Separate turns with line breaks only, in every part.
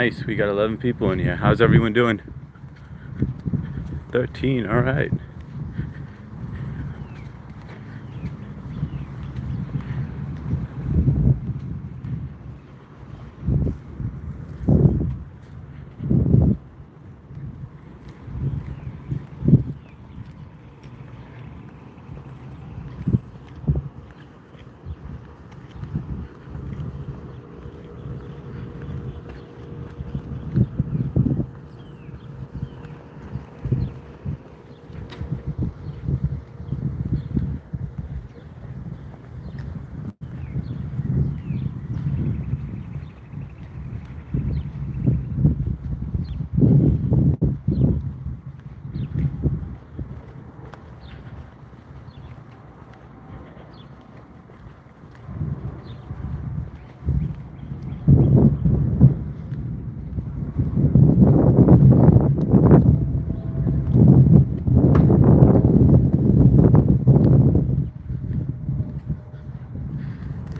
Nice, we got 11 people in here. How's everyone doing? 13, all right.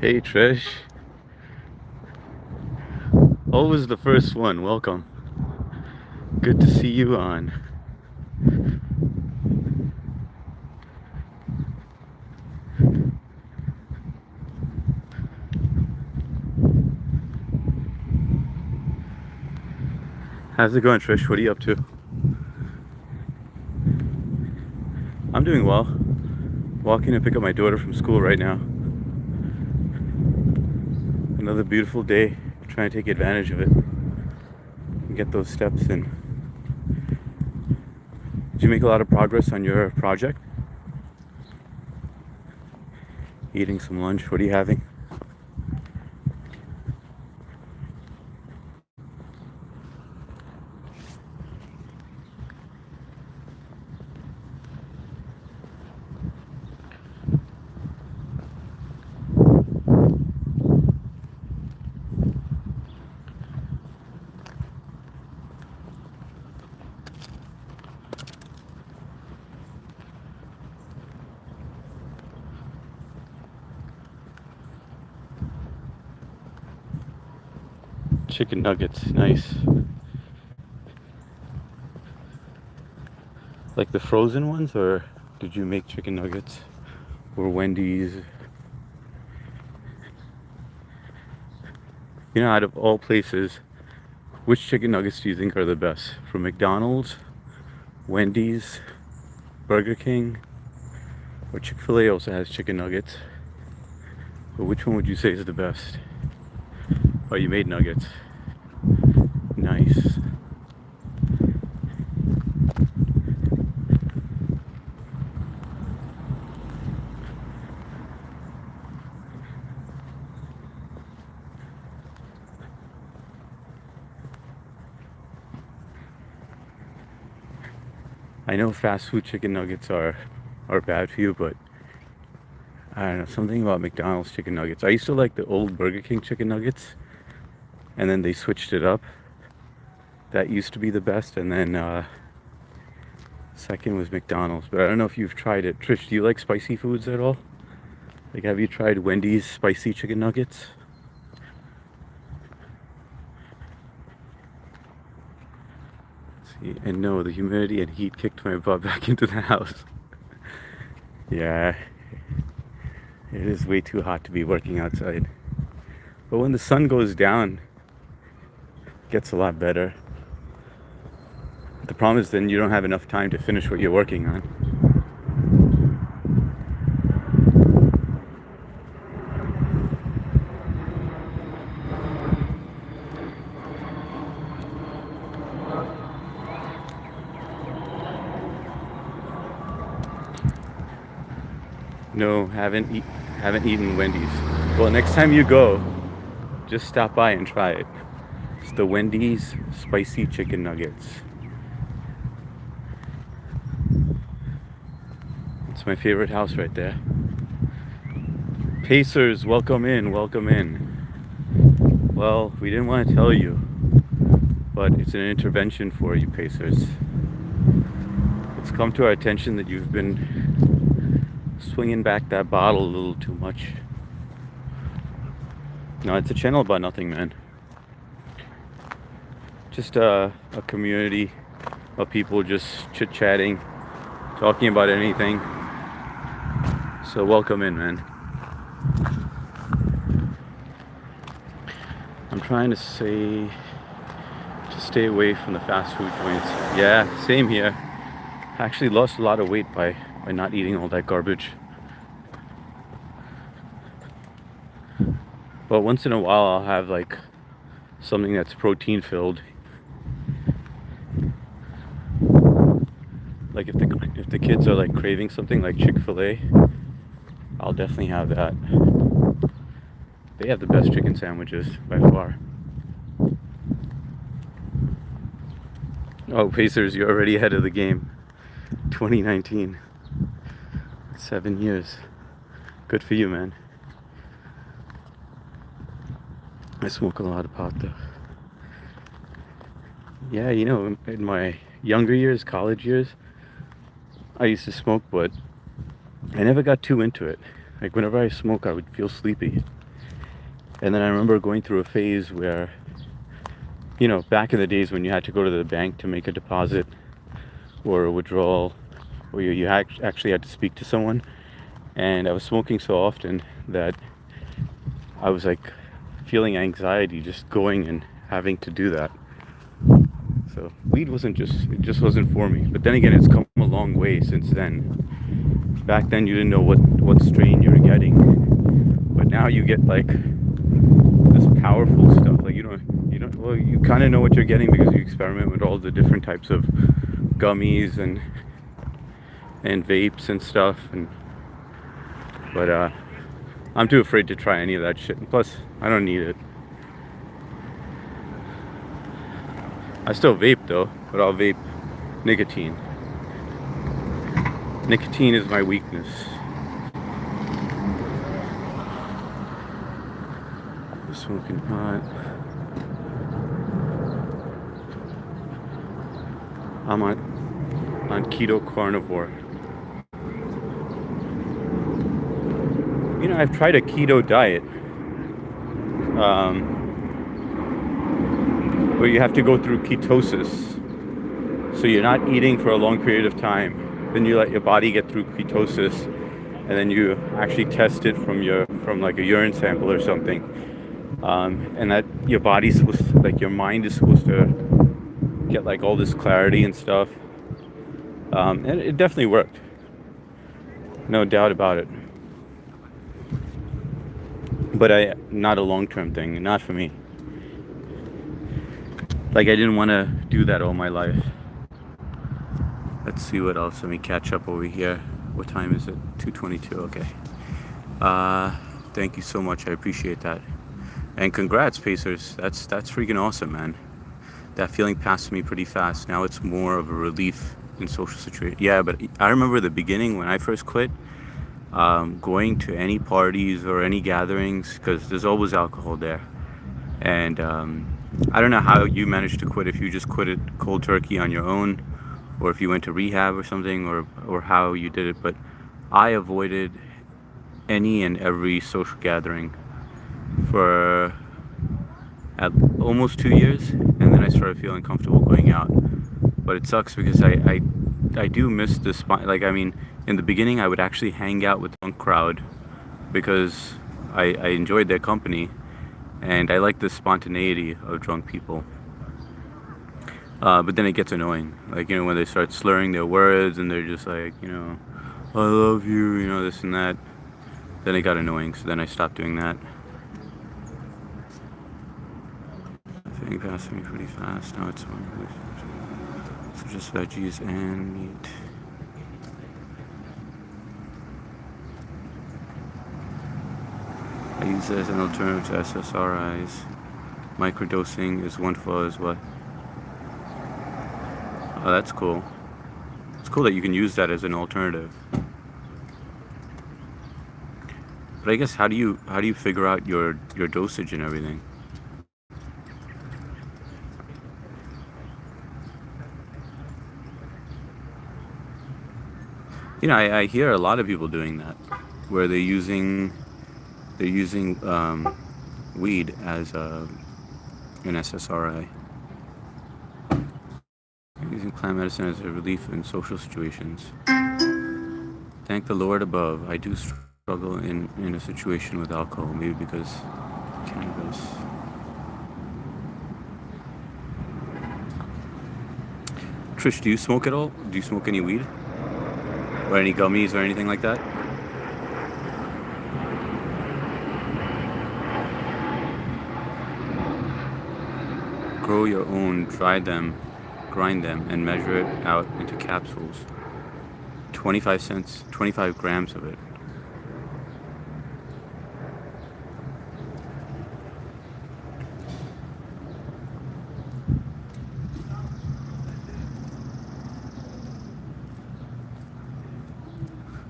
Hey Trish. Always the first one, welcome. Good to see you on. How's it going, Trish? What are you up to? I'm doing well. Walking to pick up my daughter from school right now. Another beautiful day. Trying to take advantage of it and get those steps in. Did you make a lot of progress on your project? Eating some lunch. What are you having? Chicken nuggets, nice. Like the frozen ones, or did you make chicken nuggets? Or Wendy's? You know, out of all places, which chicken nuggets do you think are the best? From McDonald's, Wendy's, Burger King, or Chick-fil-A also has chicken nuggets. But which one would you say is the best? Oh, you made nuggets. Nice. I know fast food chicken nuggets are bad for you, but I don't know, something about McDonald's chicken nuggets. I used to like the old Burger King chicken nuggets, and then they switched it up. That used to be the best, and then second was McDonald's. But I don't know if you've tried it. Trish, do you like spicy foods at all? Like, have you tried Wendy's spicy chicken nuggets? See, and no, the humidity and heat kicked my butt back into the house. Yeah, it is way too hot to be working outside. But when the sun goes down, it gets a lot better. The problem is then you don't have enough time to finish what you're working on. No, haven't eaten Wendy's. Well, next time you go, just stop by and try it. It's the Wendy's spicy chicken nuggets. It's my favorite house right there. Pacers, welcome in, welcome in. Well, we didn't want to tell you, but it's an intervention for you, Pacers. It's come to our attention that you've been swinging back that bottle a little too much. No, it's a channel about nothing, man. just a community of people just chit-chatting, talking about anything. So welcome in, man. I'm trying to stay away from the fast food joints. Yeah, same here. I actually lost a lot of weight by not eating all that garbage. But once in a while I'll have like something that's protein filled. Like if the kids are like craving something like Chick-fil-A, I'll definitely have that. They have the best chicken sandwiches by far. Oh, Pacers, you're already ahead of the game. 2019. 7 years. Good for you, man. I smoke a lot of pot though. Yeah, in my younger years, college years, I used to smoke, but I never got too into it. Like whenever I smoke, I would feel sleepy. And then I remember going through a phase where, back in the days when you had to go to the bank to make a deposit or a withdrawal, or you actually had to speak to someone. And I was smoking so often that I was like feeling anxiety just going and having to do that. So weed it just wasn't for me. But then again, it's come a long way since then. Back then you didn't know what strain you were getting. But now you get like this powerful stuff. Like well, you kind of know what you're getting because you experiment with all the different types of gummies and vapes and stuff. But I'm too afraid to try any of that shit. And plus, I don't need it. I still vape though, but I'll vape nicotine. Nicotine is my weakness. Smoking pot. I'm on keto carnivore. I've tried a keto diet. Where you have to go through ketosis. So you're not eating for a long period of time. Then you let your body get through ketosis, and then you actually test it from like a urine sample or something. And that your body's supposed to, like your mind is supposed to get like all this clarity and stuff. And it definitely worked. No doubt about it. But not a long-term thing, not for me. Like I didn't want to do that all my life. Let's see what else. Let me catch up over here. What time is it? 2:22. Okay. Thank you so much. I appreciate that. And congrats, Pacers. That's freaking awesome, man. That feeling passed me pretty fast. Now it's more of a relief in social situations. Yeah, but I remember the beginning when I first quit. Going to any parties or any gatherings, because there's always alcohol there. And I don't know how you managed to quit, if you just quit it cold turkey on your own, or if you went to rehab or something, or how you did it. But I avoided any and every social gathering for almost 2 years, and then I started feeling comfortable going out. But it sucks because I do miss the spot. Like, I mean, in the beginning I would actually hang out with the drunk crowd because I enjoyed their company, and I like the spontaneity of drunk people. But then it gets annoying, like, when they start slurring their words and they're just like, I love you, this and that. Then it got annoying, so then I stopped doing that. I think passed me pretty fast. Now it's more. So just veggies and meat. I use it as an alternative to SSRIs. Microdosing is wonderful as well. Oh, that's cool. It's cool that you can use that as an alternative. But I guess how do you figure out your dosage and everything? I hear a lot of people doing that, where they're using weed as an SSRI. using plant medicine as a relief in social situations. Thank the Lord above. I do struggle in a situation with alcohol, maybe because cannabis. Trish, do you smoke at all? Do you smoke any weed? Or any gummies or anything like that? Grow your own, dry them, grind them, and measure it out into capsules. 25 cents, 25 grams of it.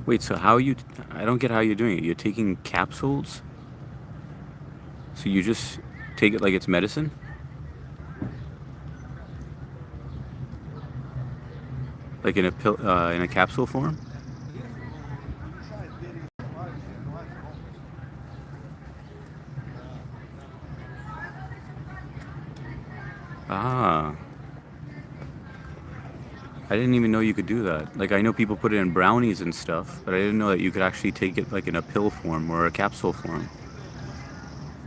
Wait, so how are you, I don't get how you're doing it. You're taking capsules? So you just take it like it's medicine? Like in a pill, in a capsule form? Ah, I didn't even know you could do that. Like I know people put it in brownies and stuff, but I didn't know that you could actually take it like in a pill form or a capsule form.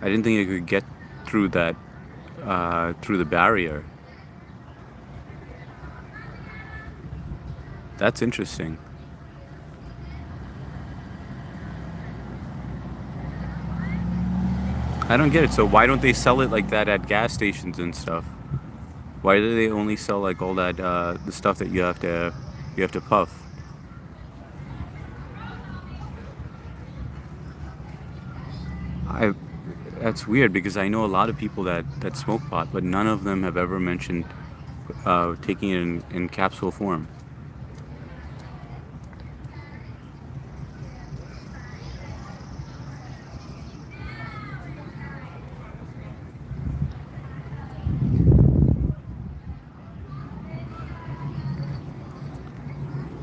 I didn't think you could get through that, through the barrier. That's interesting. I don't get it. So why don't they sell it like that at gas stations and stuff? Why do they only sell like all that the stuff that you have to puff? I That's weird because I know a lot of people that smoke pot, but none of them have ever mentioned taking it in capsule form.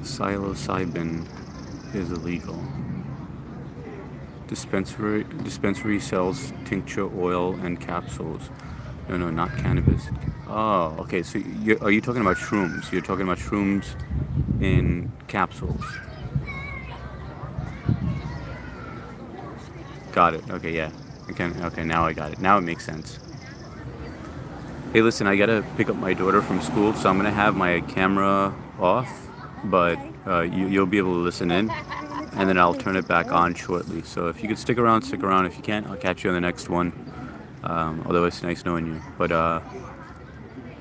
Psilocybin is illegal. Dispensary sells tincture, oil, and capsules. No, not cannabis. Oh, okay. So are you talking about shrooms? You're talking about shrooms in capsules. Got it. Okay, yeah. Okay, now I got it. Now it makes sense. Hey, listen, I gotta pick up my daughter from school, so I'm gonna have my camera off, but you'll be able to listen in, and then I'll turn it back on shortly. So if you could stick around, stick around. If you can't, I'll catch you on the next one. Otherwise, it's nice knowing you. But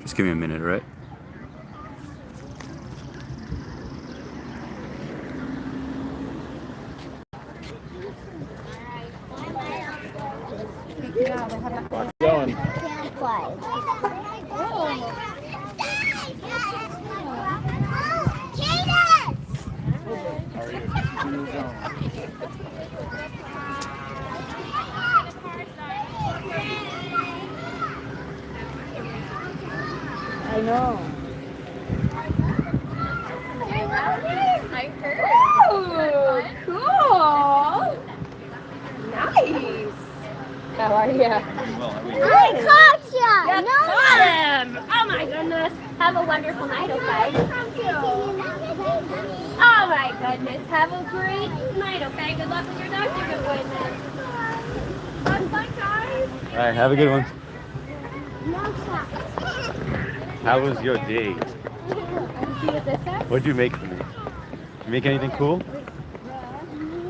just give me a minute, all right?
Going.
I know.
I heard. Ooh, cool. Nice. How are you?
I caught ya!
You caught him! Oh my goodness. Have a wonderful night, okay? Oh my goodness. Have a great night, okay? Good luck with your doctor's appointment. Fun, guys.
All right, have a good one.
No shot.
How was your day?
See what this says?
What'd you make for me? You make anything cool?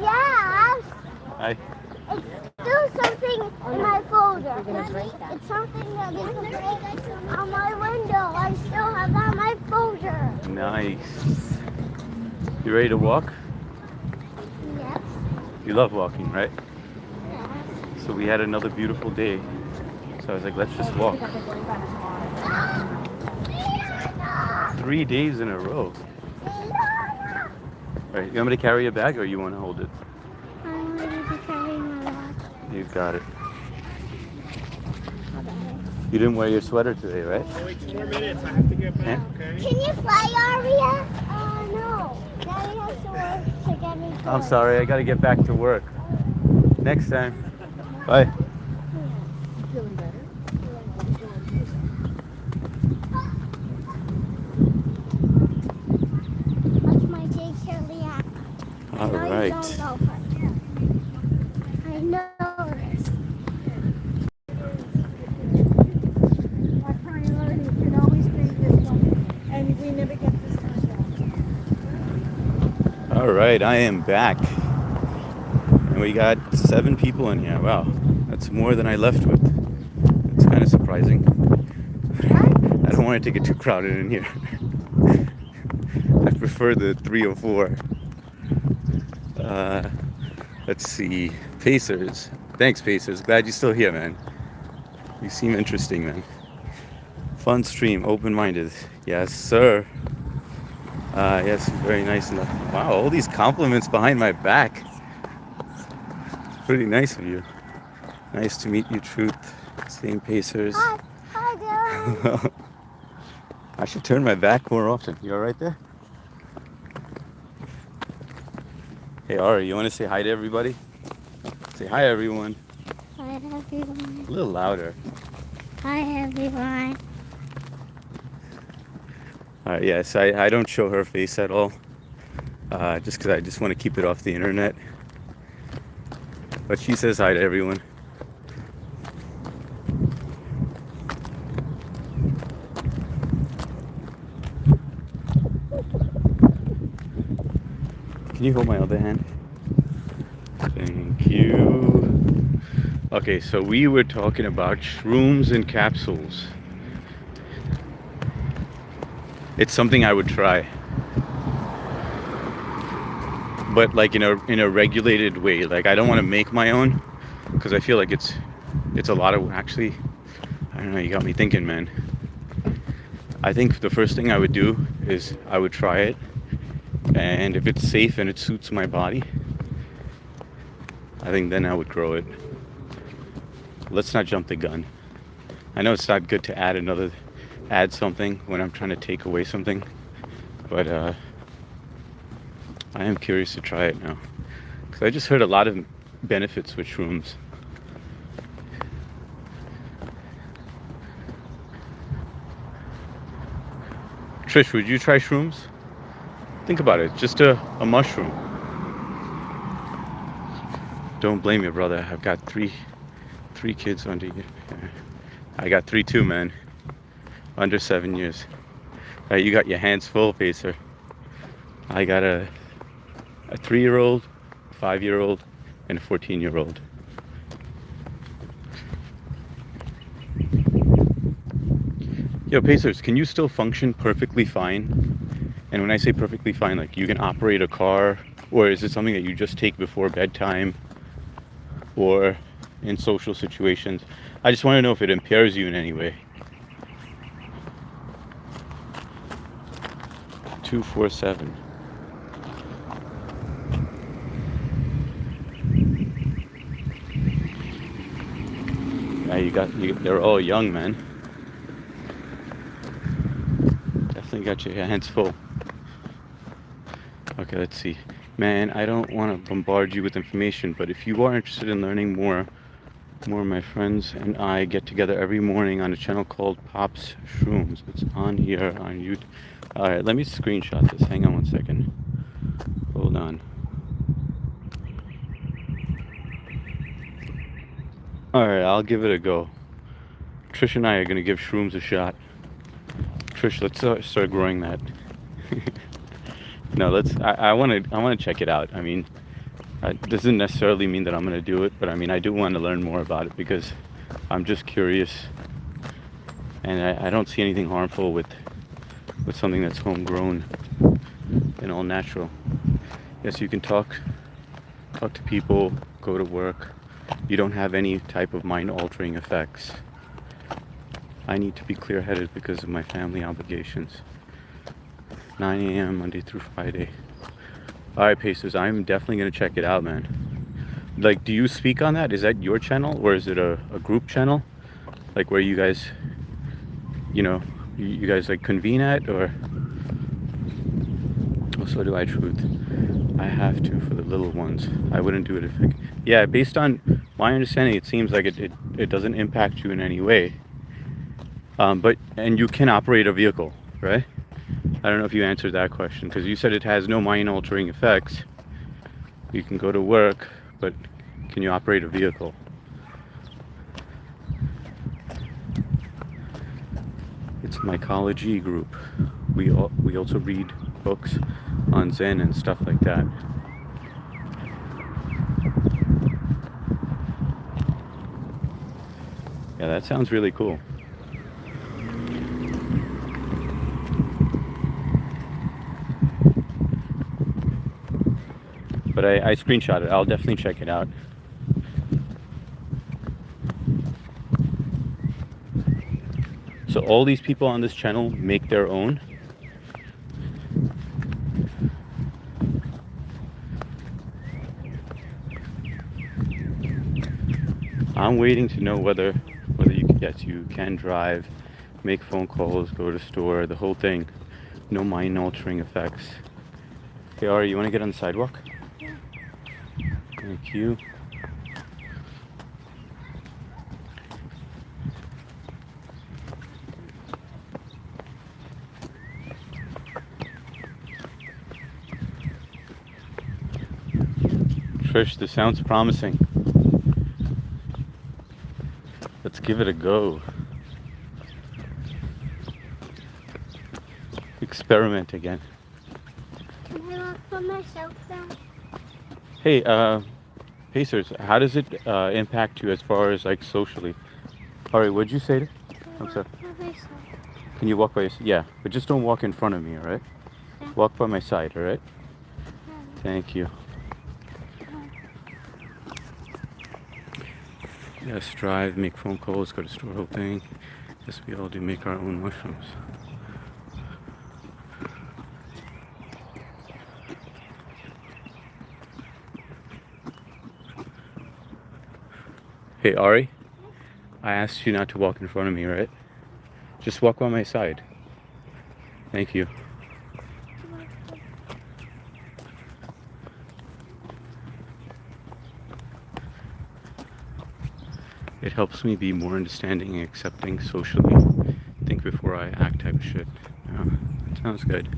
Yes.
Hi.
There's something in my folder. It's something that is on my window. I still have that on my folder.
Nice. You ready to walk?
Yes.
You love walking, right?
Yes.
So we had another beautiful day. So I was like, let's just walk. 3 days in a row. Right, you want me to carry your bag or you want to hold it?
I want you to carry my bag.
You got it. You didn't wear your sweater today, right?
Wait 2 more minutes. I have to get back, okay?
Can you fly, Aria? No. Daddy has to work to get me
I'm sorry, I gotta get back to work. Next time. Bye.
Feeling better? go first. I know this.
Our priority should always be this one, and we never get this one.
All right, I am back. And we got 7 people in here. Wow, that's more than I left with. It's kind of surprising. I don't want it to get too crowded in here. I prefer the 3 or 4. Let's see. Pacers. Thanks, Pacers. Glad you're still here, man. You seem interesting, man. Fun stream. Open-minded. Yes, sir. Yes, very nice enough. Wow, all these compliments behind my back. Pretty nice of you. Nice to meet you, Truth. Same Pacers.
Hi, Dylan.
I should turn my back more often. You all right there? Hey, Ari, you want to say hi to everybody? Say hi, everyone.
Hi, everyone.
A little louder.
Hi, everyone.
All right, yes, I don't show her face at all. Just because I just want to keep it off the internet. But she says hi to everyone. Can you hold my other hand? Thank you. Okay, so we were talking about shrooms and capsules. It's something I would try, but like in a regulated way. Like I don't want to make my own because I feel like it's a lot of actually. I don't know. You got me thinking, man. I think the first thing I would do is I would try it. And if it's safe and it suits my body, I think then I would grow it. Let's not jump the gun. I know it's not good to add something when I'm trying to take away something, but I am curious to try it now. Because I just heard a lot of benefits with shrooms. Trish, would you try shrooms? Think about it, just a mushroom. Don't blame me, brother. I've got three kids under you. I got 3 too, man. Under 7 years. You got your hands full, Pacer. I got a 3-year-old, 5-year-old, and a 14-year-old. Yo, Pacers, can you still function perfectly fine? And when I say perfectly fine, like you can operate a car, or is it something that you just take before bedtime or in social situations? I just want to know if it impairs you in any way. 247. Yeah, they're all young, man. Definitely got your hands full. Okay, let's see. Man, I don't want to bombard you with information, but if you are interested in learning more of my friends and I get together every morning on a channel called Pops Shrooms. It's on here on YouTube. Alright, let me screenshot this. Hang on one second. Hold on. Alright, I'll give it a go. Trish and I are going to give shrooms a shot. Trish, let's start growing that. No, I want to check it out. I mean, it doesn't necessarily mean that I'm going to do it, but I mean, I do want to learn more about it because I'm just curious. And I don't see anything harmful with something that's homegrown and all natural. Yes, you can talk to people, go to work. You don't have any type of mind-altering effects. I need to be clear-headed because of my family obligations. 9 a.m. Monday through Friday. Alright, Pacers, I'm definitely going to check it out, man. Like, do you speak on that? Is that your channel, or is it a group channel? Like, where you guys, you guys, like, convene at, or... Oh, so do I, Truth. I have to for the little ones. I wouldn't do it if it... Yeah, based on my understanding, it seems like it doesn't impact you in any way. And you can operate a vehicle, right? I don't know if you answered that question, because you said it has no mind-altering effects. You can go to work, but can you operate a vehicle? It's mycology group. We also read books on Zen and stuff like that. Yeah, that sounds really cool. But I screenshot it. I'll definitely check it out. So all these people on this channel make their own. I'm waiting to know whether you can drive, make phone calls, go to store, the whole thing. No mind altering effects. Hey Ari, you want to get on the sidewalk? Thank you. Trish, this sounds promising. Let's give it a go. Experiment again.
Can I walk by myself now?
Hey, Pacers, how does it impact you as far as like socially? Ari, what'd you say? I'm sorry.
By myself.
Can you walk by your side? Yeah, but just don't walk in front of me, alright?
Yeah.
Walk by my side, alright? Thank you. Yes, drive, make phone calls, go to store, whole thing. Yes, we all do make our own mushrooms. Hey Ari, I asked you not to walk in front of me, right? Just walk by my side. Thank you. It helps me be more understanding and accepting socially. Think before I act type of shit. Yeah, that sounds good.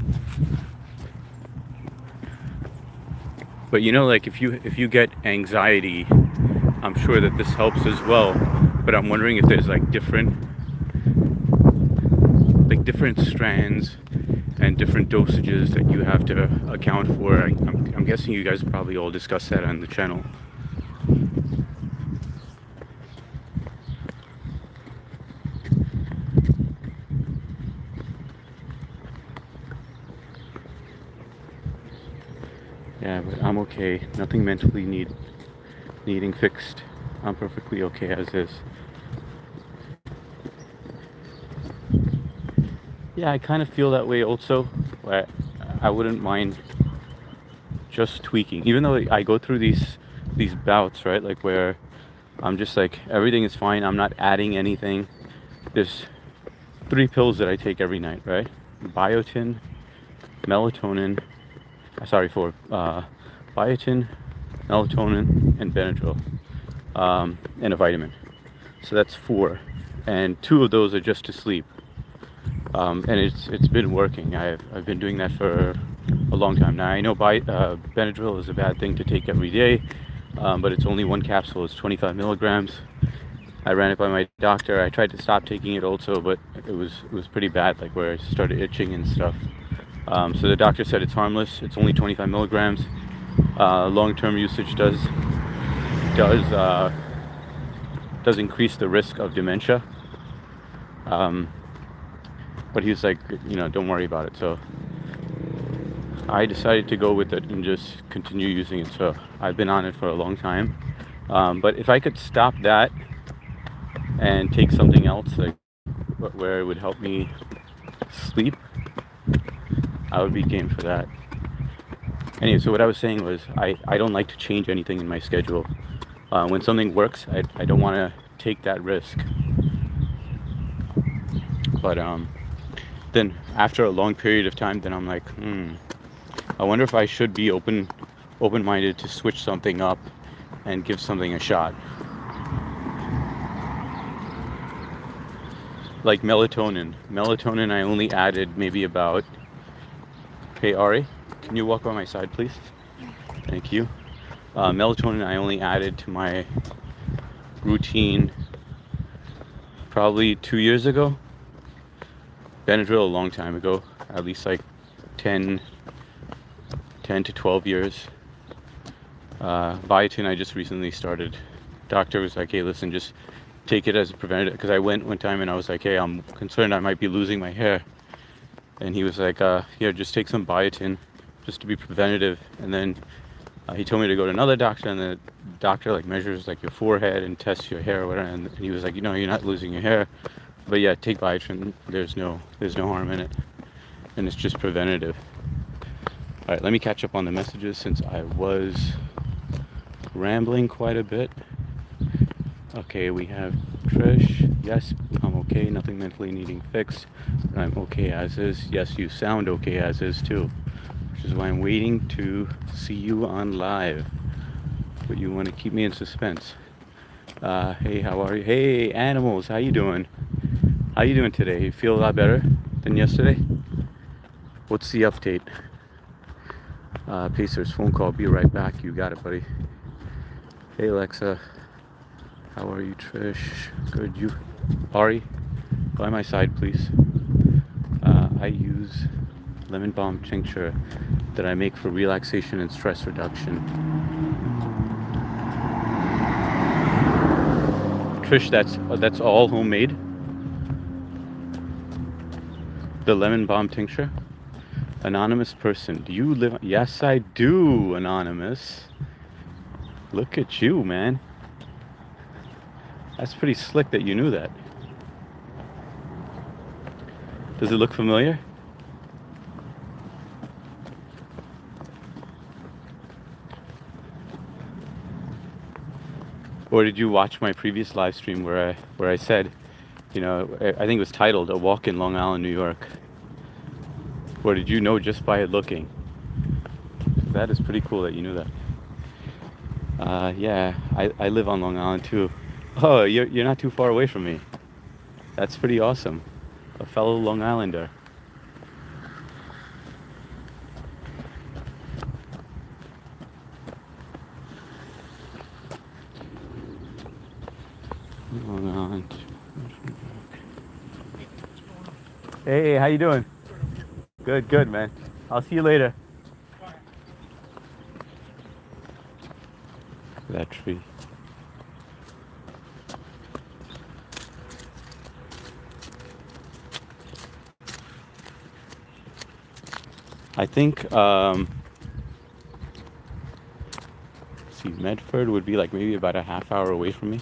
But you know, like if you get anxiety, I'm sure that this helps as well. But I'm wondering if there's like different strands and different dosages that you have to account for. I'm guessing you guys probably all discuss that on the channel. Yeah, but I'm okay. Nothing mentally needing fixed. I'm perfectly okay as is. Yeah, I kind of feel that way also. I wouldn't mind just tweaking, even though I go through these bouts, right? Like where I'm just like everything is fine. I'm not adding anything. There's 3 pills that I take every night, right? Biotin, melatonin. Sorry, 4. Biotin, melatonin, and Benadryl, and a vitamin. So that's 4, and 2 of those are just to sleep. And it's been working. I've been doing that for a long time now. I know Benadryl is a bad thing to take every day, but it's only 1 capsule. It's 25 milligrams. I ran it by my doctor. I tried to stop taking it also, but it was pretty bad, like where I started itching and stuff. So the doctor said it's harmless. It's only 25 milligrams. Long-term usage does increase the risk of dementia. But he was like, don't worry about it. So I decided to go with it and just continue using it. So I've been on it for a long time. But if I could stop that and take something else, like where it would help me sleep, I would be game for that. Anyway, so what I was saying was I don't like to change anything in my schedule. When something works, I don't want to take that risk. But then after a long period of time, then I'm like, I wonder if I should be open-minded to switch something up and give something a shot. Like melatonin. Melatonin I only added maybe about... Hey Ari, can you walk by my side please? Thank you. Melatonin I only added to my routine probably 2 years ago. Benadryl a long time ago, at least like 10 to 12 years. Biotin I just recently started. Doctor was like, hey, listen, just take it as a preventative, because I went one time and I was like, hey, I'm concerned I might be losing my hair, and he was like, here, just take some biotin just to be preventative. And then he told me to go to another doctor, and the doctor like measures like your forehead and tests your hair or whatever, and he was like, you know, you're not losing your hair, but yeah, take biotin, there's no harm in it, and it's just preventative. All right, let me catch up on the messages since I was rambling quite a bit. Okay, we have Trish. Yes, I'm okay. Nothing mentally needing fixed, but I'm okay as is. Yes, you sound okay as is too, which is why I'm waiting to see you on live. But you want to keep me in suspense. Hey, how are you? Hey, animals, how you doing? How you doing today? You feel a lot better than yesterday? What's the update? Pacers phone call. Be right back. You got it, buddy. Hey, Alexa. How are you, Trish? Good. You, Ari, by my side, please. I use lemon balm tincture that I make for relaxation and stress reduction. Trish, that's all homemade. The lemon balm tincture. Anonymous person, do you live? Yes, I do, Anonymous. Look at you, man. That's pretty slick that you knew that. Does it look familiar? Or did you watch my previous live stream where I said, you know, I think it was titled "A Walk in Long Island, New York"? Or did you know just by it looking? That is pretty cool that you knew that. Yeah, I live on Long Island too. Oh, you're not too far away from me. That's pretty awesome. A fellow Long Islander. Long Island. Hey, how you doing? Good, man. I'll see you later. That tree. I think, see, Medford would be like maybe about a half hour away from me.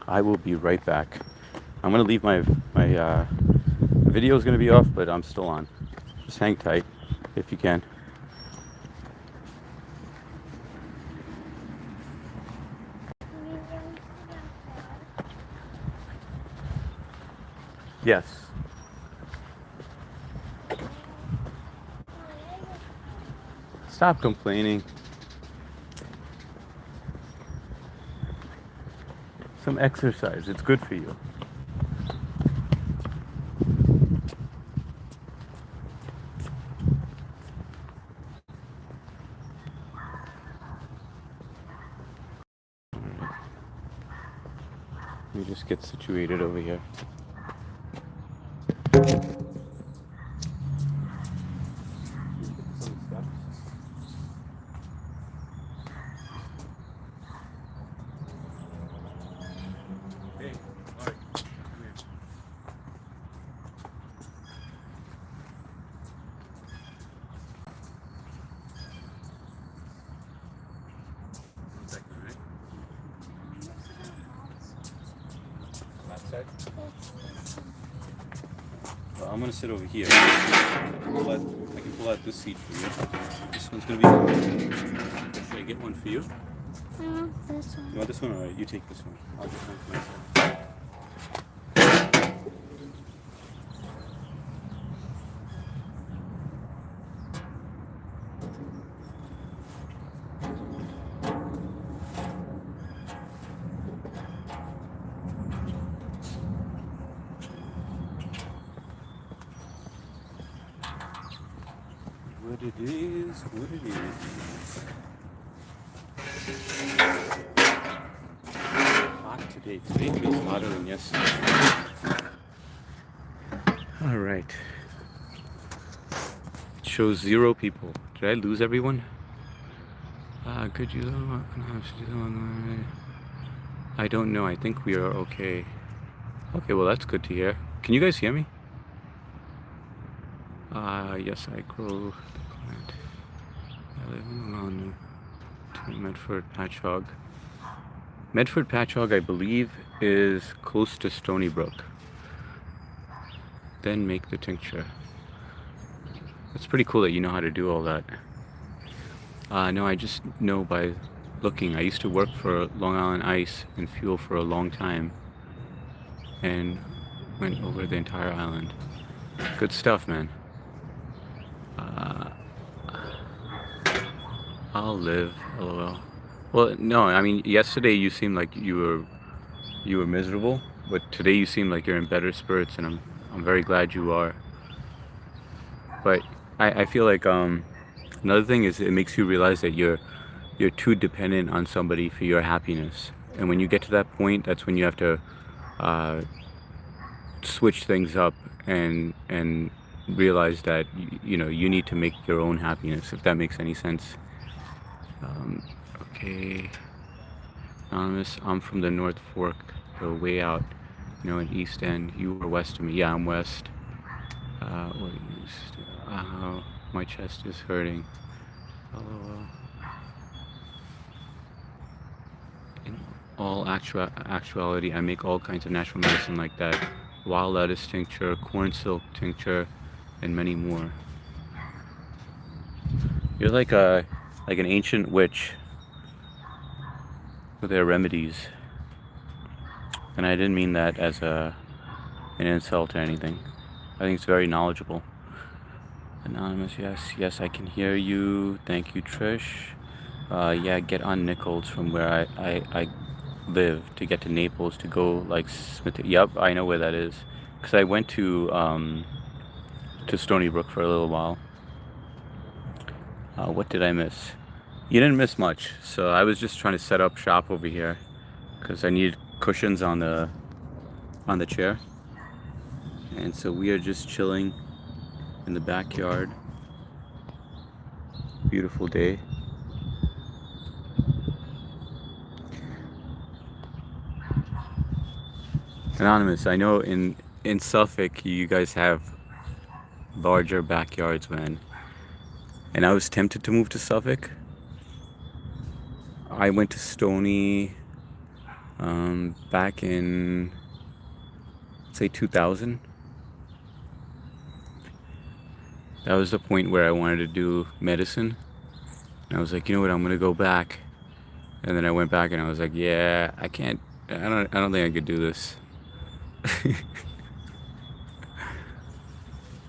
I will be right back. I'm gonna leave my video is gonna be off, but I'm still on. Just hang tight if you can. Yes. Stop complaining. Some exercise, it's good for you. Let me just get situated over here. Well, I'm gonna sit over here. I can pull out this seat for you. This one's gonna be. Should I get one for you?
I want this one.
You want this one? All right, you take this one. I'll get one for myself. But it is what it is. Hot today. Today feels hotter than yesterday. Alright. It shows 0 people. Did I lose everyone? Could you... I don't know. I think we are okay. Okay, well that's good to hear. Can you guys hear me? Yes, I grow the plant. I live on to Medford Patchogue. Medford Patchogue, I believe, is close to Stony Brook. Then make the tincture. It's pretty cool that you know how to do all that. No, I just know by looking. I used to work for Long Island Ice and Fuel for a long time and went over the entire island. Good stuff, man. I'll live, lol. Well, no, I mean, yesterday you seemed like you were miserable, but today you seem like you're in better spirits, and I'm very glad you are. But I feel like another thing is it makes you realize that you're too dependent on somebody for your happiness, and when you get to that point, that's when you have to switch things up and realize that you know you need to make your own happiness, if that makes any sense. Okay, Anonymous, I'm from the North Fork, the way out, you know, in East End. You are west of me. Yeah, I'm west. What east? My chest is hurting. LOL. In all actuality, I make all kinds of natural medicine like that. Wild lettuce tincture, corn silk tincture, and many more. You're like an ancient witch with their remedies, and I didn't mean that as an insult or anything. I think it's very knowledgeable. Anonymous, yes, I can hear you. Thank you, Trish. Yeah, get on Nichols from where I live to get to Naples to go like Smith. Yep, I know where that is, because I went to Stony Brook for a little while. What did I miss? You didn't miss much. So I was just trying to set up shop over here because I needed cushions on the chair, and so we are just chilling in the backyard. Beautiful day. Anonymous, I know in Suffolk you guys have larger backyards, man. And I was tempted to move to Suffolk. I went to Stony back in, say, 2000. That was the point where I wanted to do medicine. And I was like, you know what, I'm gonna go back. And then I went back and I was like, yeah, I don't think I could do this.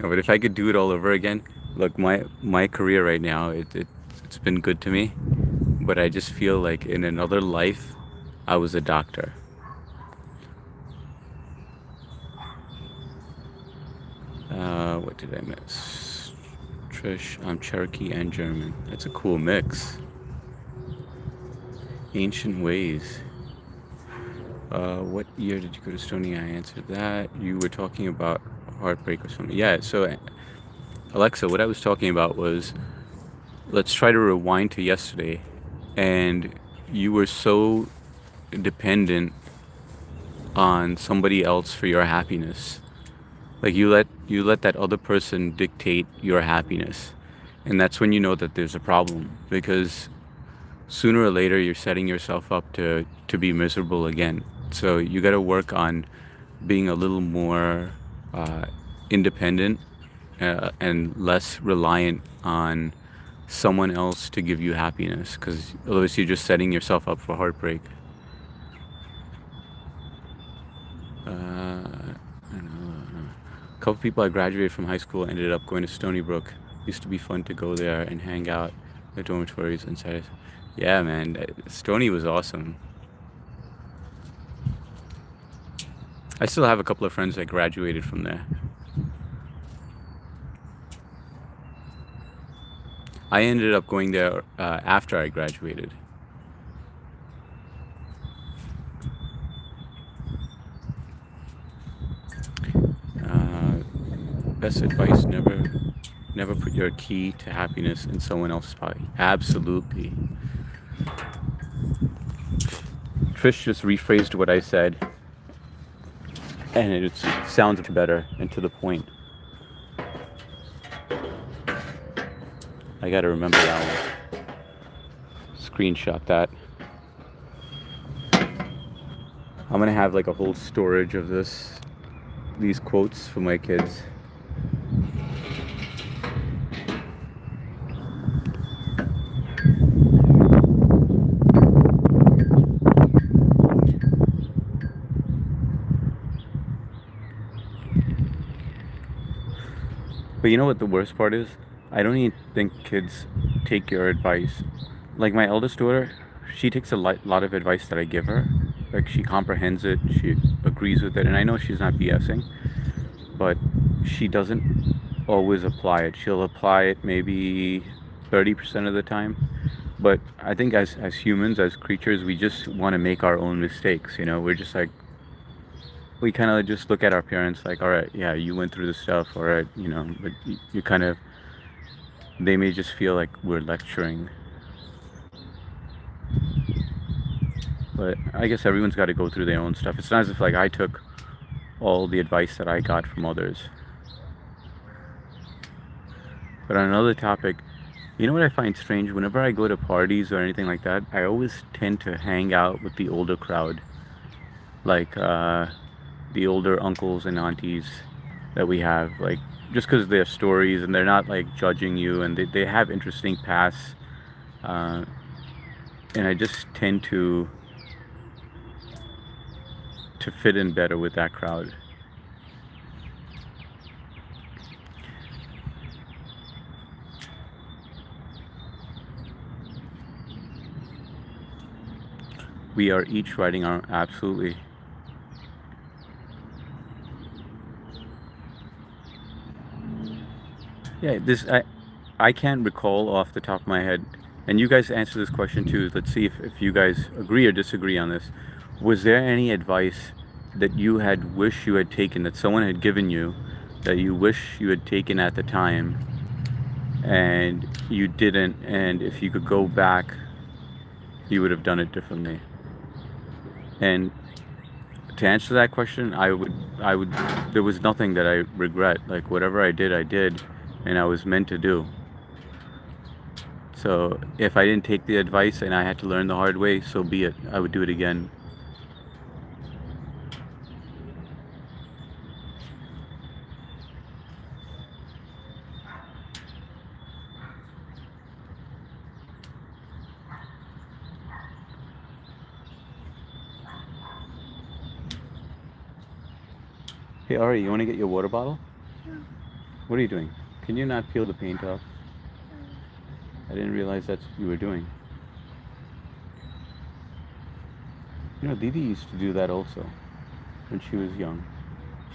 No, but if I could do it all over again, look, my career right now, it's been good to me, but I just feel like in another life, I was a doctor. What did I miss? Trish, I'm Cherokee and German. That's a cool mix. Ancient ways. What year did you go to Stony? I answered that. You were talking about heartbreak or something. Yeah, so Alexa, what I was talking about was, let's try to rewind to yesterday, and you were so dependent on somebody else for your happiness. Like you let that other person dictate your happiness, and that's when you know that there's a problem, because sooner or later you're setting yourself up to be miserable again. So you got to work on being a little more independent and less reliant on someone else to give you happiness, because otherwise you're just setting yourself up for heartbreak. A couple people I graduated from high school ended up going to Stony Brook. Used to be fun to go there and hang out. The dormitories inside. Yeah, man, Stony was awesome. I still have a couple of friends that graduated from there. I ended up going there after I graduated. Best advice: never put your key to happiness in someone else's pocket. Absolutely. Trish just rephrased what I said, and it sounds better and to the point. I gotta remember that one. Screenshot that. I'm gonna have like a whole storage of these quotes for my kids. But you know what the worst part is? I don't even think kids take your advice. Like my eldest daughter, she takes a lot of advice that I give her. Like she comprehends it, she agrees with it, and I know she's not BSing, but she doesn't always apply it. She'll apply it maybe 30% of the time. But I think as humans, as creatures, we just want to make our own mistakes. You know, we're just like, we kind of just look at our parents like, all right, yeah, you went through the stuff, all right, you know, but you kind of, they may just feel like we're lecturing. But I guess everyone's got to go through their own stuff. It's not as if like I took all the advice that I got from others. But on another topic, you know what I find strange? Whenever I go to parties or anything like that, I always tend to hang out with the older crowd. Like the older uncles and aunties that we have. Like, just because of their stories and they're not like judging you and they have interesting pasts. And I just tend to fit in better with that crowd. We are each writing our, absolutely. Yeah, this I can't recall off the top of my head, and you guys answer this question too. Let's see if you guys agree or disagree on this. Was there any advice that you had wish you had taken, that someone had given you, that you wish you had taken at the time, and you didn't, and if you could go back, you would have done it differently? And to answer that question, I would, there was nothing that I regret. Like whatever I did, and I was meant to do. So if I didn't take the advice and I had to learn the hard way, so be it. I would do it again. Hey Ari, you want to get your water bottle? What are you doing? Can you not peel the paint off? I didn't realize that's what you were doing. You know, Didi used to do that also when she was young.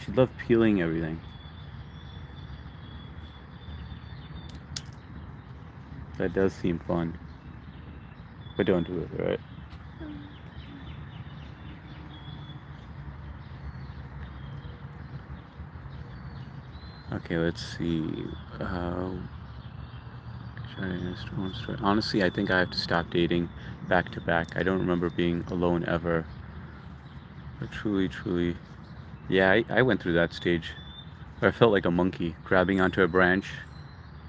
She loved peeling everything. That does seem fun. But don't do it, alright? Okay, let's see. Honestly, I think I have to stop dating back to back. I don't remember being alone ever. But truly, yeah, I went through that stage where I felt like a monkey grabbing onto a branch,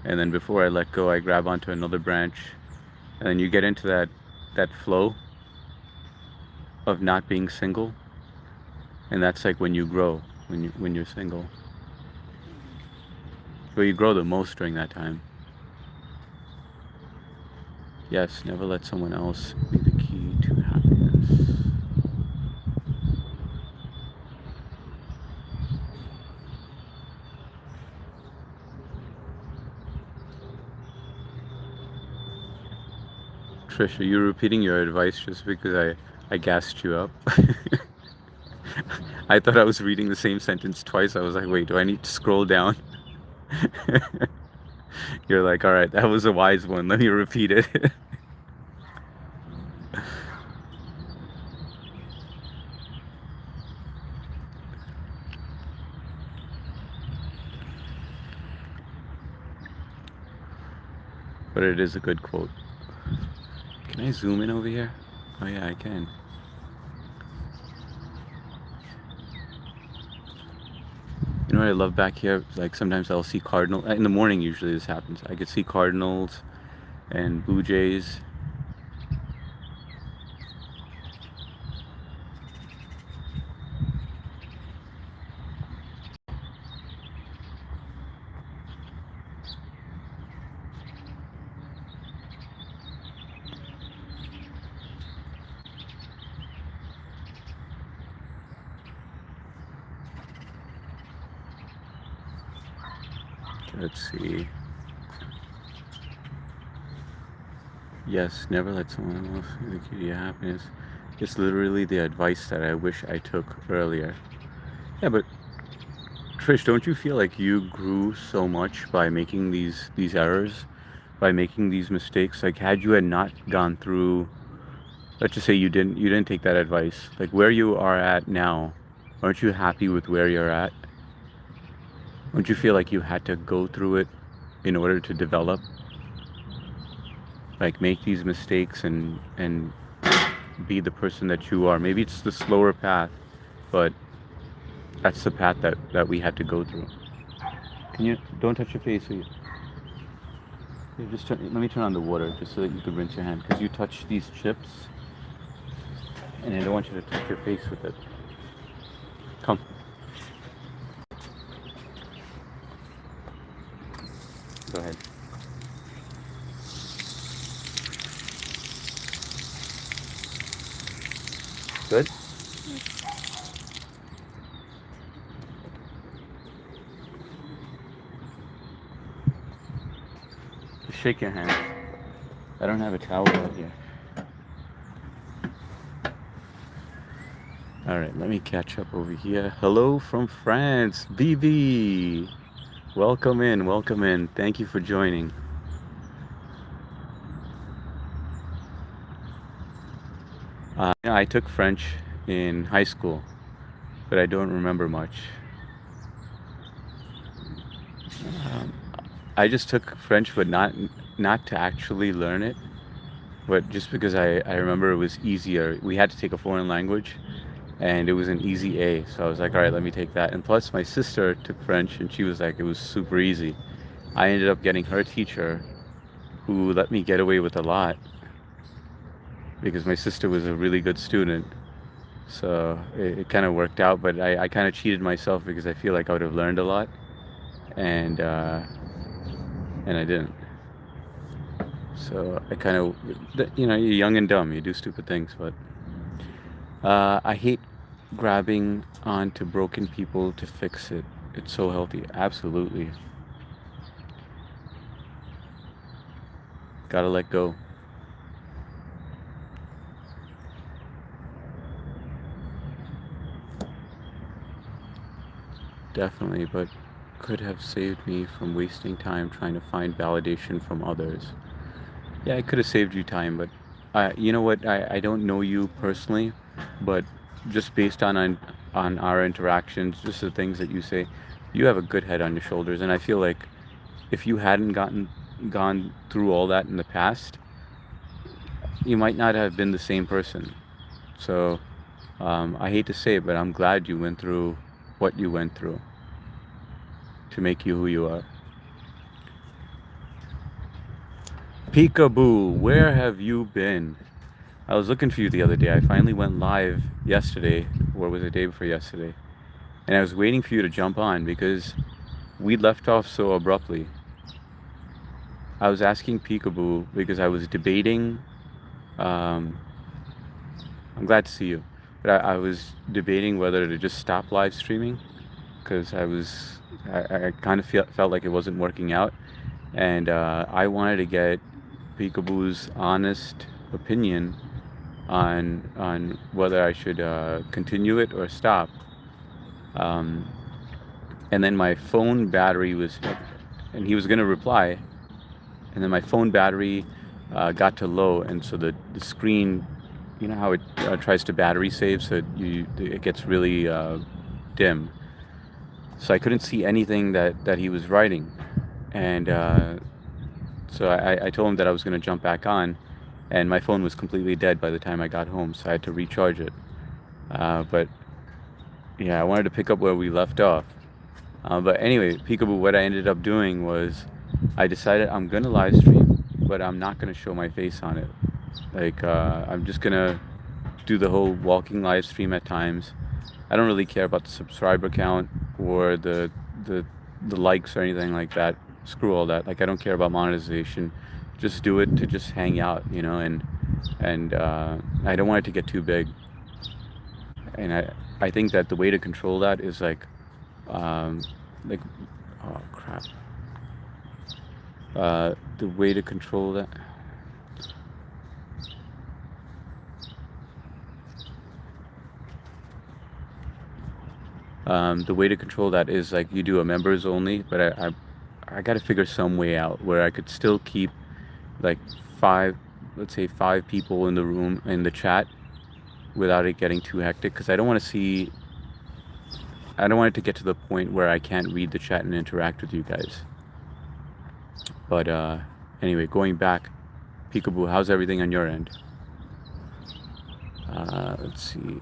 and then before I let go, I grab onto another branch, and then you get into that flow of not being single, and that's like when you grow, when you're single. Where you grow the most during that time. Yes, never let someone else be the key to happiness. Trish, are you repeating your advice just because I gassed you up? I thought I was reading the same sentence twice. I was like, wait, do I need to scroll down? You're like, all right, that was a wise one. Let me repeat it. But it is a good quote. Can I zoom in over here? Oh yeah, I can. You know what I love back here? Like sometimes I'll see cardinal in the morning. Usually this happens. I could see cardinals and blue jays. Let's see. Yes, never let someone else give you happiness. It's literally the advice that I wish I took earlier. Yeah, but Trish, don't you feel like you grew so much by making these errors, by making these mistakes? Like, had you had not gone through, let's just say you didn't take that advice. Like where you are at now, aren't you happy with where you're at? Don't you feel like you had to go through it in order to develop? Like make these mistakes and be the person that you are. Maybe it's the slower path, but that's the path that we had to go through. Can you don't touch your face, will you? Here, just let me turn on the water just so that you can rinse your hand, because you touch these chips and I don't want you to touch your face with it. Come. Go ahead. Good? Just shake your hands. I don't have a towel out here. Alright, let me catch up over here. Hello from France, BB. Welcome in, welcome in. Thank you for joining. I took French in high school, but I don't remember much. I just took French, but not to actually learn it, but just because I remember it was easier. We had to take a foreign language, and it was an easy A, so I was like, all right, let me take that. And plus, my sister took French, and she was like, it was super easy. I ended up getting her teacher, who let me get away with a lot, because my sister was a really good student. So it kind of worked out, but I kind of cheated myself because I feel like I would have learned a lot, and I didn't. So I kind of, you're young and dumb, you do stupid things. But I hate grabbing onto broken people to fix it. It's so healthy. Absolutely. Gotta let go. Definitely, but could have saved me from wasting time trying to find validation from others. Yeah, it could have saved you time, but you know what? I don't know you personally, but just based on our interactions, just the things that you say, you have a good head on your shoulders, and I feel like if you hadn't gone through all that in the past, you might not have been the same person. So I hate to say it, but I'm glad you went through what you went through to make you who you are. Peekaboo, where have you been? I was looking for you the other day. I finally went live yesterday, or was it the day before yesterday? And I was waiting for you to jump on because we left off so abruptly. I was asking Peekaboo because I was debating, I'm glad to see you, but I was debating whether to just stop live streaming because I kind of felt like it wasn't working out, and I wanted to get Peekaboo's honest opinion on whether I should continue it or stop. And then my phone battery was and he was gonna reply, and then my phone battery got to low, and so the screen, you know how it tries to battery save, so it gets really dim. So I couldn't see anything that he was writing, and so I told him that I was gonna jump back on, and my phone was completely dead by the time I got home, so I had to recharge it. But yeah, I wanted to pick up where we left off. But anyway, Peekaboo, what I ended up doing was I decided I'm gonna live stream, but I'm not gonna show my face on it. Like I'm just gonna do the whole walking live stream at times. I don't really care about the subscriber count or the likes or anything like that. Screw all that. Like I don't care about monetization. Just do it to just hang out, you know, and I don't want it to get too big. And I think that the way to control that is like oh crap. The way to control that. The way to control that is like you do a members only, but I got to figure some way out where I could still keep like let's say five people in the room in the chat without it getting too hectic, because I don't want it to get to the point where I can't read the chat and interact with you guys. But anyway, going back, Peekaboo, how's everything on your end? Let's see.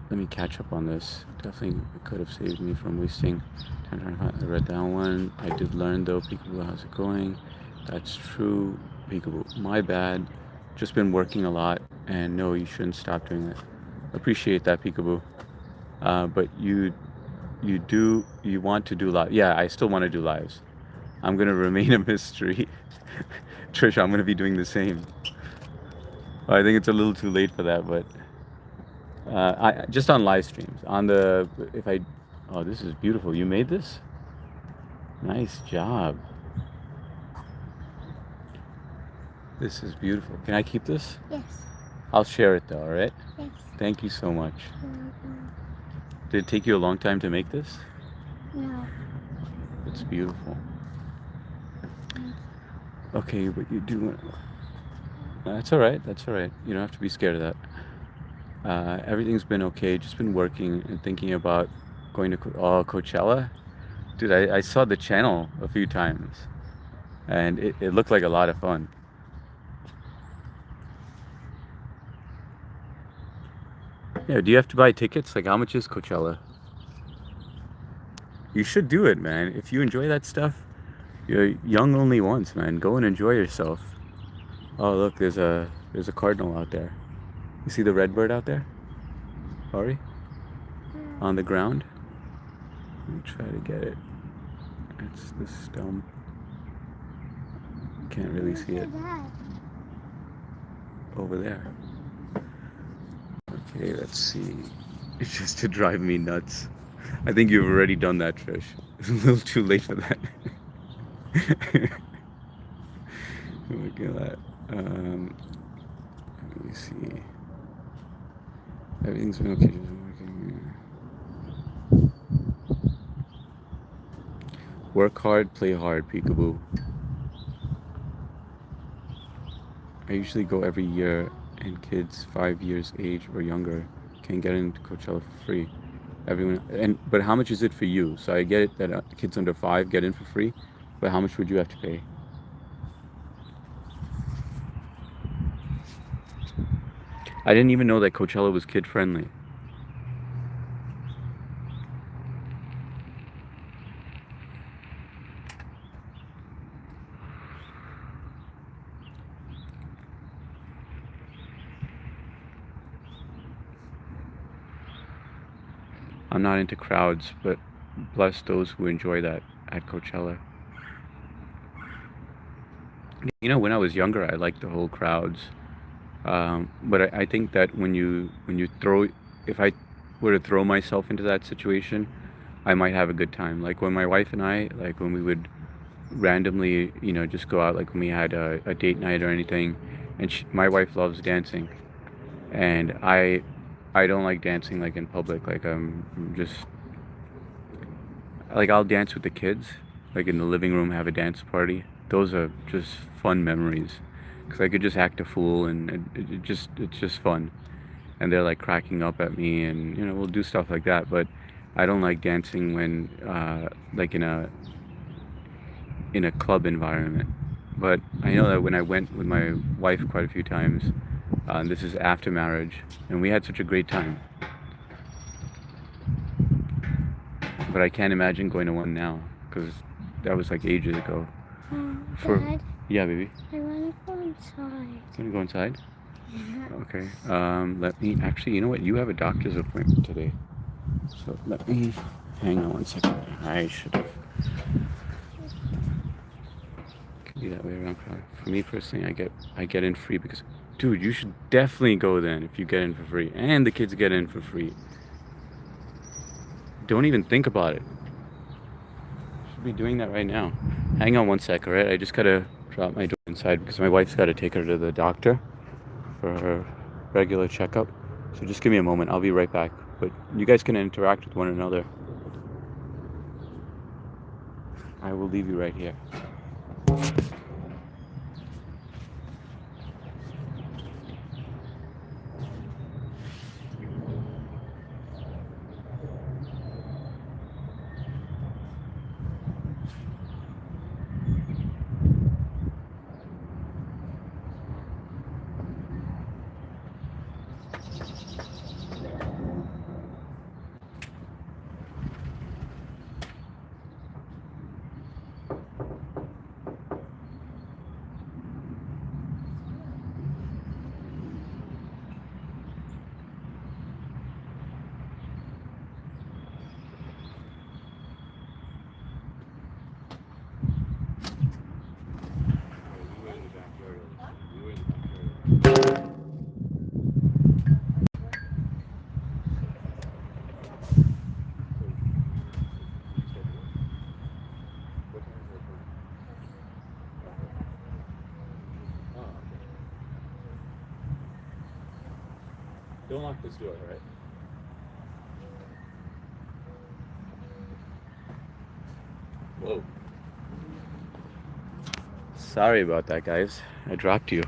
Let me catch up on this. Definitely could have saved me from wasting time. I read that one. I did learn though. Peekaboo, how's it going? That's true. Peekaboo, my bad. Just been working a lot, and no, you shouldn't stop doing that. Appreciate that, Peekaboo. But you want to do live? Yeah, I still want to do lives. I'm gonna remain a mystery. Trisha, I'm gonna be doing the same. I think it's a little too late for that, but I just on live streams. Oh, this is beautiful. You made this? Nice job. This is beautiful. Can I keep this?
Yes.
I'll share it though, alright?
Yes.
Thank you so much. Did it take you a long time to make this?
No.
It's beautiful. Okay, but you do. That's alright. That's alright. You don't have to be scared of that. Everything's been okay. Just been working and thinking about going to Coachella. Dude, I saw the channel a few times, and it looked like a lot of fun. Yeah, do you have to buy tickets? Like, how much is Coachella? You should do it, man. If you enjoy that stuff, you're young only once, man. Go and enjoy yourself. Oh, look, there's a cardinal out there. You see the red bird out there? Ari? On the ground? Let me try to get it. It's the stump. Can't really see it. Over there. Okay, let's see. It's just to drive me nuts. I think you've already done that, Trish. It's a little too late for that. Look at that. Let me see. Everything's been okay. Just working. Work hard, play hard, Peekaboo. I usually go every year, and kids 5 years age or younger can get into Coachella for free. But how much is it for you? So I get it that kids under 5 get in for free, but how much would you have to pay? I didn't even know that Coachella was kid friendly. I'm not into crowds, but bless those who enjoy that at Coachella. You know, when I was younger, I liked the whole crowds. But I think that when you if I were to throw myself into that situation, I might have a good time. Like when my wife and I, like when we would randomly, you know, just go out, like when we had a date night or anything, and my wife loves dancing, and I don't like dancing like in public. Like I'm just like I'll dance with the kids, like in the living room, have a dance party. Those are just fun memories, because I could just act a fool, and it's just fun. And they're like cracking up at me, and we'll do stuff like that. But I don't like dancing when like in a club environment. But I know that when I went with my wife quite a few times, and this is after marriage, and we had such a great time. But I can't imagine going to one now, because that was like ages ago.
Dad,
Yeah, baby.
I want to go inside.
You wanna go inside?
Yeah.
Okay. Let me actually. You know what? You have a doctor's appointment today, so let me hang on one second. I should have. Could be that way around. For me personally, I get in free because, dude, you should definitely go then if you get in for free, and the kids get in for free. Don't even think about it. Should be doing that right now. Hang on one sec, alright? I just gotta drop my door inside because my wife's gotta take her to the doctor for her regular checkup. So just give me a moment. I'll be right back. But you guys can interact with one another. I will leave you right here. Don't lock this door, right? Whoa. Sorry about that, guys. I dropped you.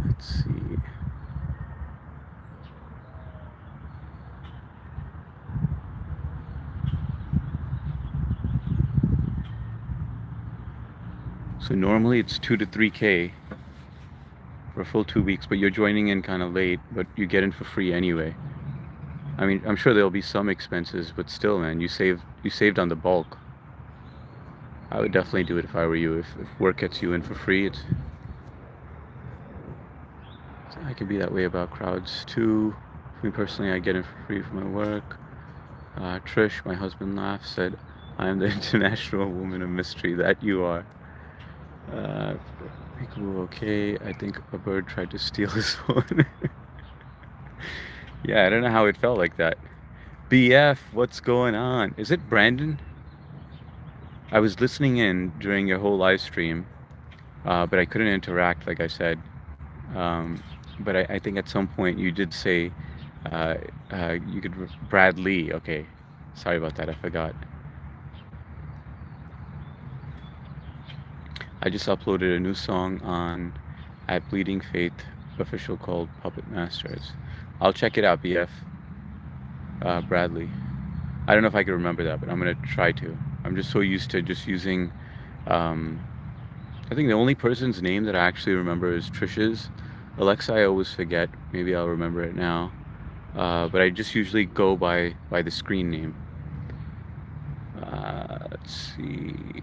Let's see. So normally it's 2 to 3K for a full 2 weeks, but you're joining in kind of late, but you get in for free anyway. I mean, I'm sure there'll be some expenses, but still, man, you saved on the bulk. I would definitely do it if I were you. If work gets you in for free, I can be that way about crowds too. For me personally, I get in for free for my work. Trish, my husband, laughed, said, "I am the international woman of mystery that you are." Peekaboo, okay. I think a bird tried to steal his phone. Yeah, I don't know how it felt like that. BF, what's going on? Is it Brandon? I was listening in during your whole live stream, but I couldn't interact, like I said. But I think at some point you did say you could. Brad Lee, okay. Sorry about that, I forgot. I just uploaded a new song on at Bleeding Faith official called Puppet Masters. I'll check it out, BF. Bradley. I don't know if I can remember that, but I'm gonna try to. I'm just so used to just using. I think the only person's name that I actually remember is Trish's. Alexa, I always forget. Maybe I'll remember it now. But I just usually go by the screen name. Let's see.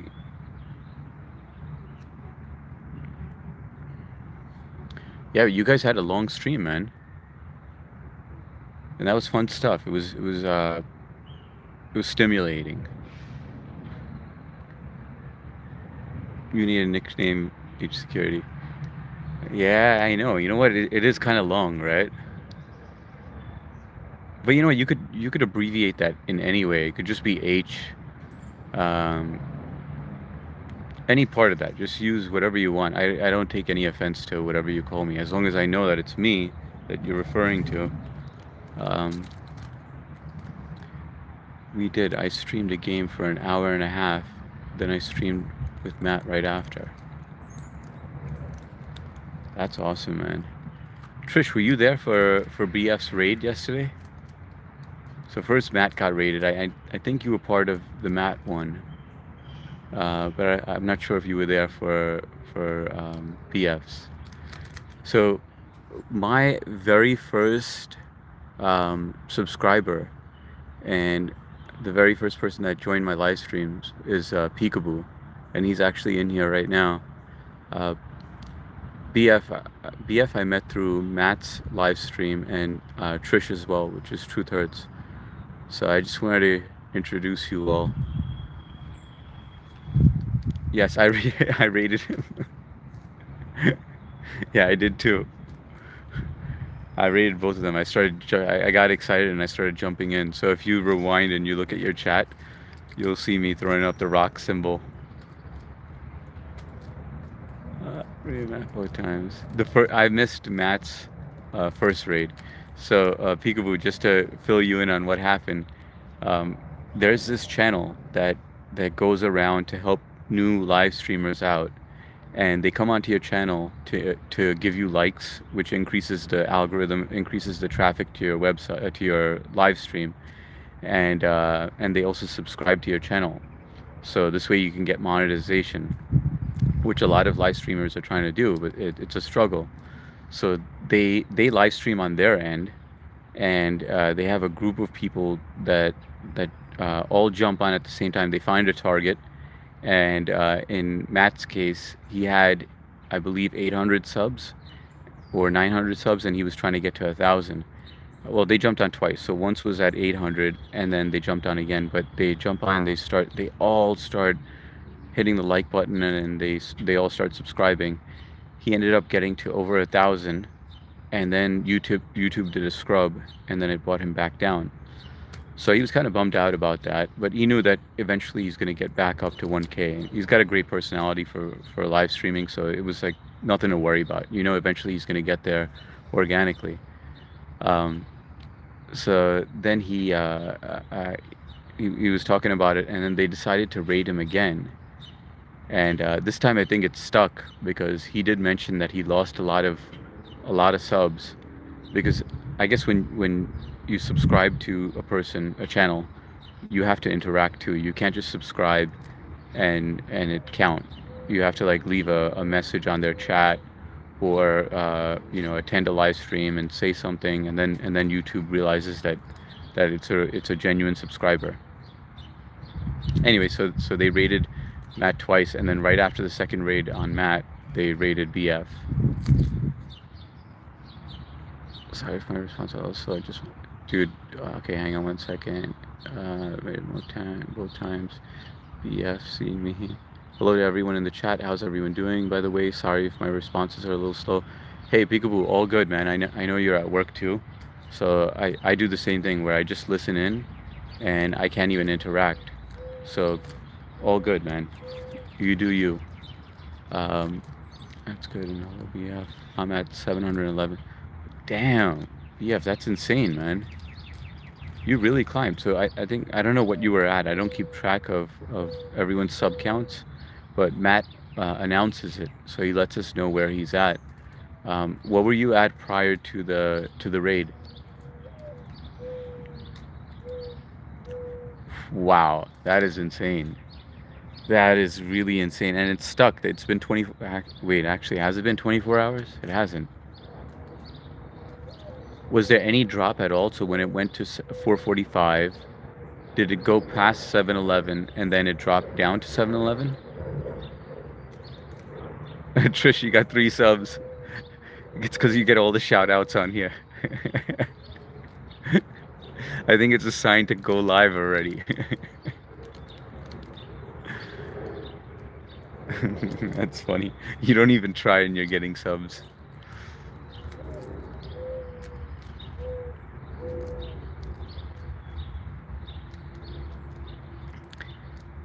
Yeah, you guys had a long stream, man, and that was fun stuff. It was stimulating. You need a nickname, H Security. Yeah, I know. You know what? It is kind of long, right? But you know what? You could abbreviate that in any way. It could just be H. Any part of that. Just use whatever you want. I don't take any offense to whatever you call me, as long as I know that it's me that you're referring to. we did. I streamed a game for an hour and a half. Then I streamed with Matt right after. That's awesome, man. Trish, were you there for BF's raid yesterday? So first Matt got raided. I think you were part of the Matt one, but I'm not sure if you were there for BF's. So my very first subscriber and the very first person that joined my live streams is Peekaboo, and he's actually in here right now. BF I met through Matt's live stream and Trish as well, which is Truth Hurts. So I just wanted to introduce you all. Yes, I rated him. Yeah, I did too. I rated both of them. I got excited and I started jumping in. So if you rewind and you look at your chat, you'll see me throwing up the rock symbol. Rated Matt both times. I missed Matt's first raid. So Peekaboo, just to fill you in on what happened, there's this channel that goes around to help new live streamers out, and they come onto your channel to give you likes, which increases the algorithm, increases the traffic to your website, to your live stream, and they also subscribe to your channel. So this way you can get monetization, which a lot of live streamers are trying to do, but it's a struggle. So they live stream on their end, and they have a group of people that all jump on at the same time. They find a target, and in Matt's case, he had, I believe, 800 subs or 900 subs, and he was trying to get to 1,000. Well, they jumped on twice. So once was at 800, and then they jumped on again. But they jump on, they all start hitting the like button, and they all start subscribing. He ended up getting to over 1,000, and then YouTube did a scrub, and then it brought him back down. So he was kind of bummed out about that, but he knew that eventually he's going to get back up to 1K. He's got a great personality for live streaming, so it was like nothing to worry about. You know, eventually he's going to get there organically. So then he was talking about it, and then they decided to raid him again. And this time I think it stuck, because he did mention that he lost a lot of subs, because I guess when you subscribe to a channel, you have to interact too. You can't just subscribe and it count. You have to like leave a message on their chat, or attend a live stream and say something, and then YouTube realizes that it's a genuine subscriber. Anyway, so they raided Matt twice, and then right after the second raid on Matt, they raided BF. Sorry for my response. Also, I just, dude. Okay, hang on one second. Raided both times. BF seeing me. Hello to everyone in the chat. How's everyone doing? By the way, sorry if my responses are a little slow. Hey, Peekaboo, all good, man. I know you're at work too, so I do the same thing where I just listen in, and I can't even interact. So, all good, man. You do you. That's good. BF. I'm at 711. Damn, BF, that's insane, man. You really climbed. So I think, I don't know what you were at. I don't keep track of everyone's sub counts, but Matt announces it, so he lets us know where he's at. What were you at prior to the raid? Wow, that is insane. That is really insane, and it's stuck. It's been 24. Wait, actually, has it been 24 hours? It hasn't. Was there any drop at all? So when it went to 445, did it go past 711 and then it dropped down to 711? Trish, you got 3 subs. It's because you get all the shout outs on here. I think it's a sign to go live already. That's funny. You don't even try and you're getting subs.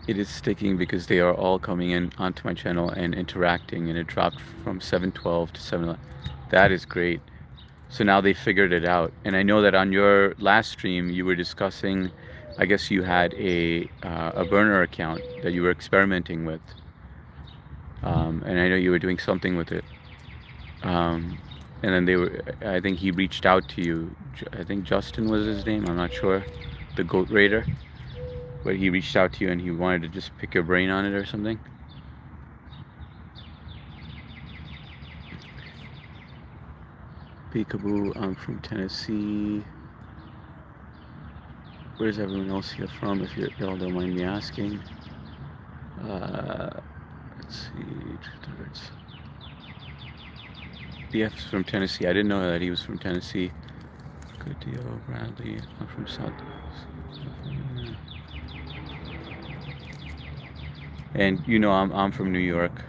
It is sticking because they are all coming in onto my channel and interacting, and it dropped from 712 to 711. That is great. So now they figured it out. And I know that on your last stream you were discussing I guess you had a burner account that you were experimenting with, and I know you were doing something with it. Um, and then I think he reached out to you. I think Justin was his name. I'm not sure. The Goat Raider, but he reached out to you and he wanted to just pick your brain on it or something. Peekaboo, I'm from Tennessee. Where's everyone else here from, if y'all don't mind me asking? Let's see. BF's from Tennessee. I didn't know that he was from Tennessee. Good deal, Bradley. I'm from South. And you know, I'm from New York.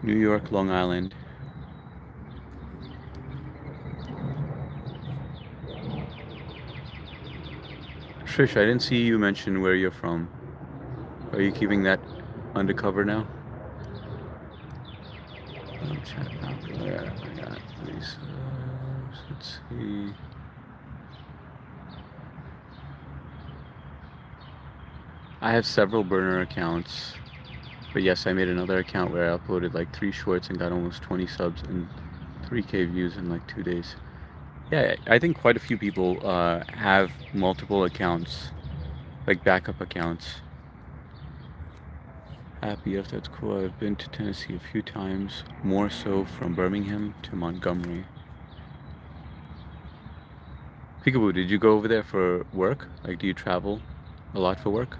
New York, Long Island. Trish, I didn't see you mention where you're from. Are you keeping that undercover now? Chat popular. I got 3 subs. Let's see. I have several burner accounts, but yes, I made another account where I uploaded like 3 shorts and got almost 20 subs and 3K views in like 2 days. Yeah, I think quite a few people have multiple accounts, like backup accounts. Happy if that's cool. I've been to Tennessee a few times, more so from Birmingham to Montgomery. Peekaboo, did you go over there for work? Like, do you travel a lot for work?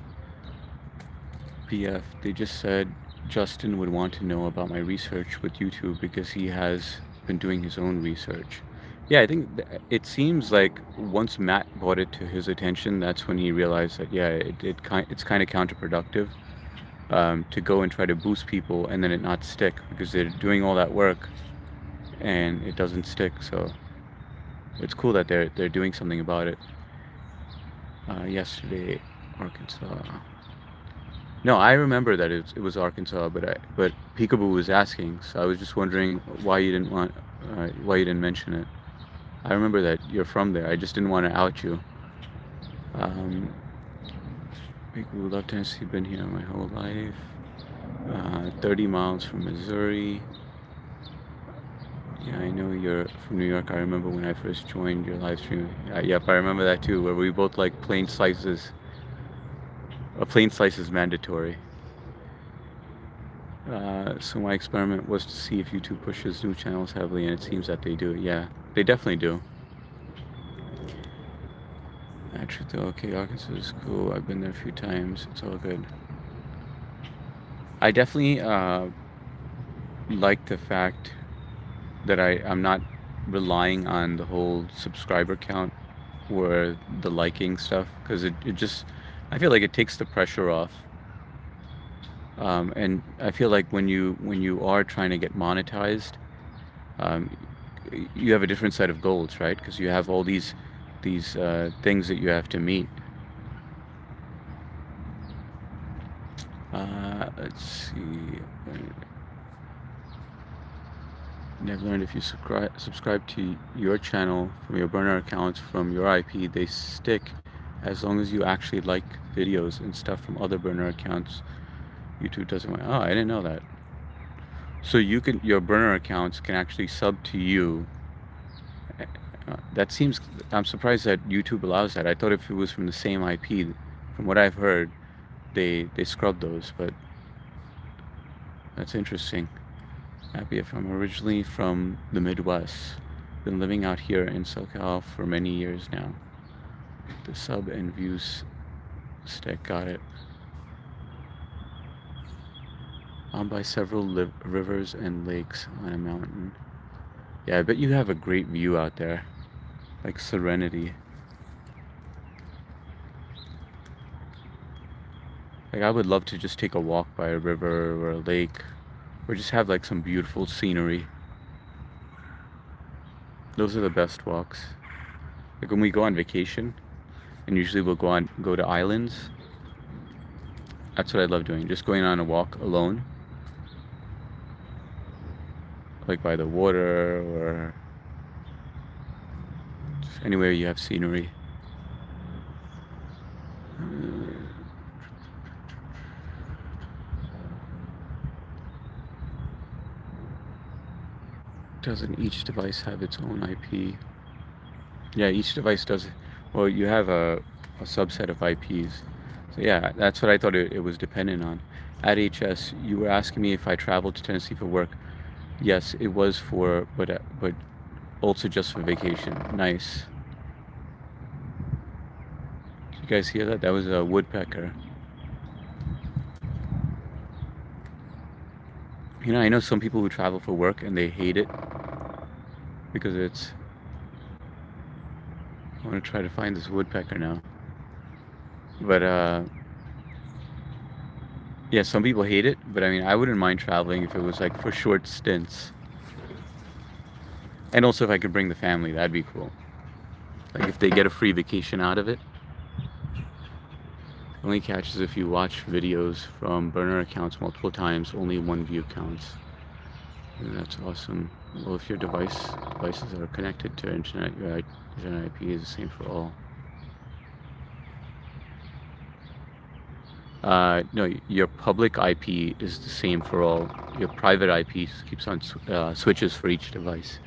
PF, they just said Justin would want to know about my research with YouTube because he has been doing his own research. Yeah, I think it seems like once Matt brought it to his attention, that's when he realized that, yeah, it's kind of counterproductive to go and try to boost people and then it not stick because they're doing all that work and it doesn't stick. So it's cool that they're doing something about it. Yesterday, Arkansas. No, I remember that it was Arkansas, but Peekaboo was asking, so I was just wondering why you didn't mention it. I remember that you're from there. I just didn't want to out you. Peekaboo, love Tennessee. Been here my whole life. 30 miles from Missouri. Yeah, I know you're from New York. I remember when I first joined your live stream. Yep, I remember that too, where we both like plain slices. A plain slice is mandatory. So my experiment was to see if YouTube pushes new channels heavily, and it seems that they do. Yeah, they definitely do. Actually, okay, Arkansas is cool. I've been there a few times. It's all good. I definitely like the fact that I'm not relying on the whole subscriber count or the liking stuff, because it just, I feel like it takes the pressure off. And I feel like when you are trying to get monetized, you have a different set of goals, right? Because you have all these things that you have to meet. Let's see. I've learned if you subscribe to your channel from your burner accounts from your IP, they stick as long as you actually like videos and stuff from other burner accounts. YouTube doesn't want. Oh, I didn't know that. So your burner accounts can actually sub to you. That seems. I'm surprised that YouTube allows that. I thought if it was from the same IP, from what I've heard, they scrub those. But that's interesting. Happy if I'm originally from the Midwest. Been living out here in SoCal for many years now. The sub and views stick. Got it. I'm by several rivers and lakes on a mountain. Yeah, I bet you have a great view out there. Like serenity. Like I would love to just take a walk by a river or a lake, or just have like some beautiful scenery. Those are the best walks. Like when we go on vacation, and usually we'll go to islands. That's what I love doing, just going on a walk alone. Like by the water or just anywhere you have scenery. Doesn't each device have its own IP? Yeah, each device does. Well, you have a subset of IPs. So yeah, that's what I thought it was dependent on. At HS, you were asking me if I traveled to Tennessee for work. Yes, it was for, but also just for vacation. Nice. Did you guys hear that? That was a woodpecker. You know, I know some people who travel for work and they hate it because it's. I want to try to find this woodpecker now. But yeah, some people hate it, but I mean, I wouldn't mind traveling if it was like for short stints. And also if I could bring the family, that'd be cool. Like if they get a free vacation out of it. Only catches if you watch videos from burner accounts multiple times, only one view counts. And that's awesome. Well, if your devices are connected to internet, your internet IP is the same for all. No, your public IP is the same for all. Your private IP keeps on switches for each device.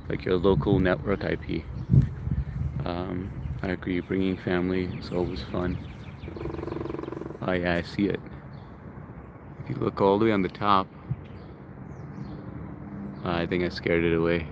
Like your local network IP. I agree, bringing family is always fun. Oh yeah, I see it. If you look all the way on the top, I think I scared it away.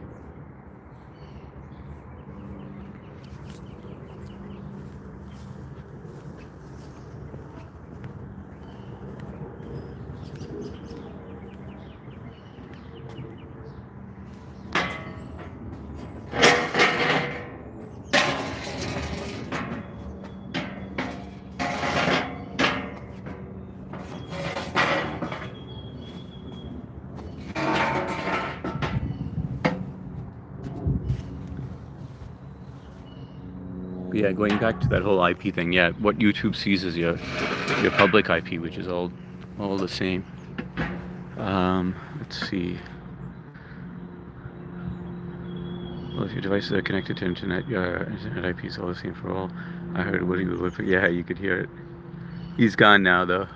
Yeah, going back to that whole IP thing, yeah, what YouTube sees is your public IP, which is all the same. Let's see. Well, if your devices are connected to internet, your internet IP is all the same for all. I heard Woody would look. Yeah, you could hear it. He's gone now, though.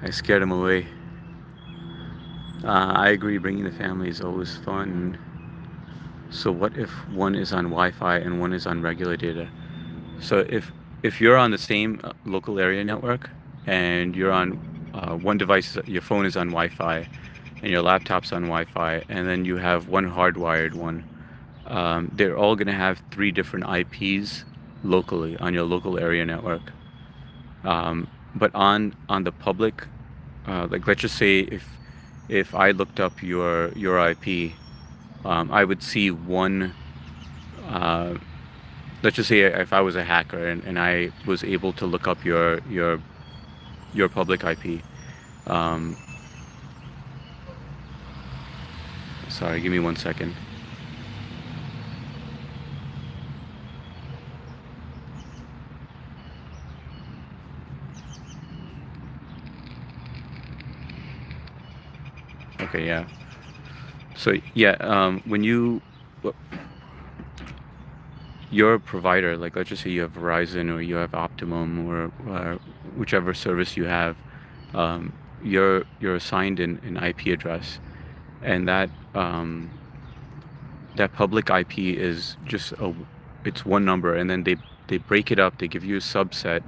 I scared him away. I agree. Bringing the family is always fun. So what if one is on Wi-Fi and one is on regular data? So if you're on the same local area network and you're on one device, your phone is on Wi-Fi and your laptop's on Wi-Fi, and then you have one hardwired one, they're all going to have 3 different IPs locally on your local area network. But on the public, like let's just say if I looked up your IP, I would see one, let's just say if I was a hacker and I was able to look up your public IP. Sorry, give me 1 second. Okay, yeah. So yeah, when your provider, like let's just say you have Verizon or you have Optimum or whichever service you have, you're assigned an IP address, and that public IP is just it's one number, and then they break it up. They give you a subset,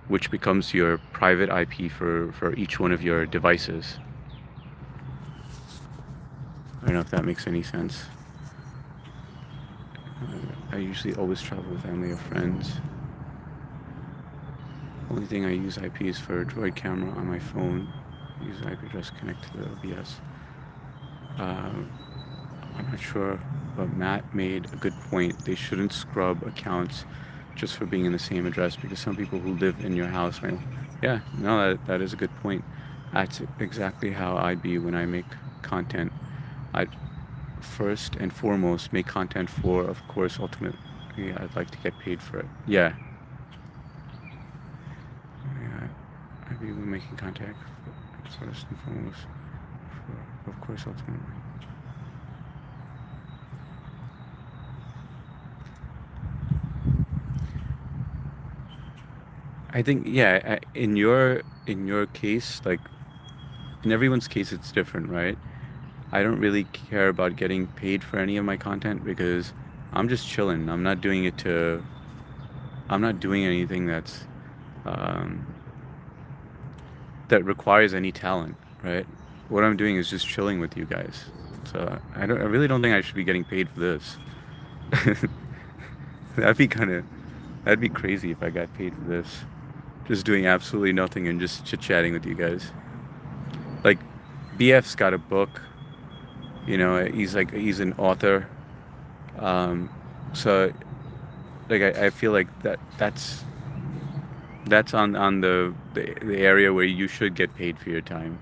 which becomes your private IP for each one of your devices. I don't know if that makes any sense. I usually always travel with family or friends. Only thing I use IP is for a Droid camera on my phone. I use IP address connected to the OBS. I'm not sure, but Matt made a good point. They shouldn't scrub accounts just for being in the same address, because some people who live in your house might. Yeah, no, that is a good point. That's exactly how I'd be when I make content. I'd first and foremost make content for, of course, ultimately I'd like to get paid for it. Yeah. I'd be making content first and foremost for, of course, ultimately. I think, yeah, in your in your case, like in everyone's case, it's different, right? I don't really care about getting paid for any of my content because I'm just chilling. I'm not doing anything um, that requires any talent, right? What I'm doing is just chilling with you guys. So I really don't think I should be getting paid for this. That'd be kind of, that'd be crazy if I got paid for this. Just doing absolutely nothing and just chit-chatting with you guys. Like, BF's got a book, you know, he's an author. Um, so like I feel like that's on the area where you should get paid for your time.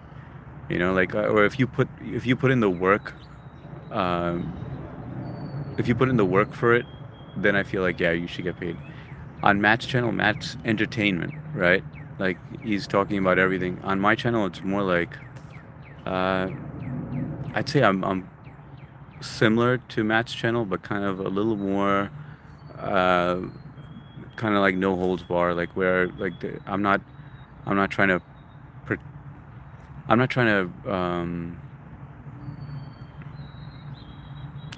You know, like or if you put in the work, um, if you put in the work for it, then I feel like yeah, you should get paid. On Matt's channel, Matt's entertainment, right? Like he's talking about everything. On my channel, it's more like uh, I'd say I'm similar to Matt's channel, but kind of a little more uh, kind of like no holds bar, like where like I'm not trying to pr- I'm not trying to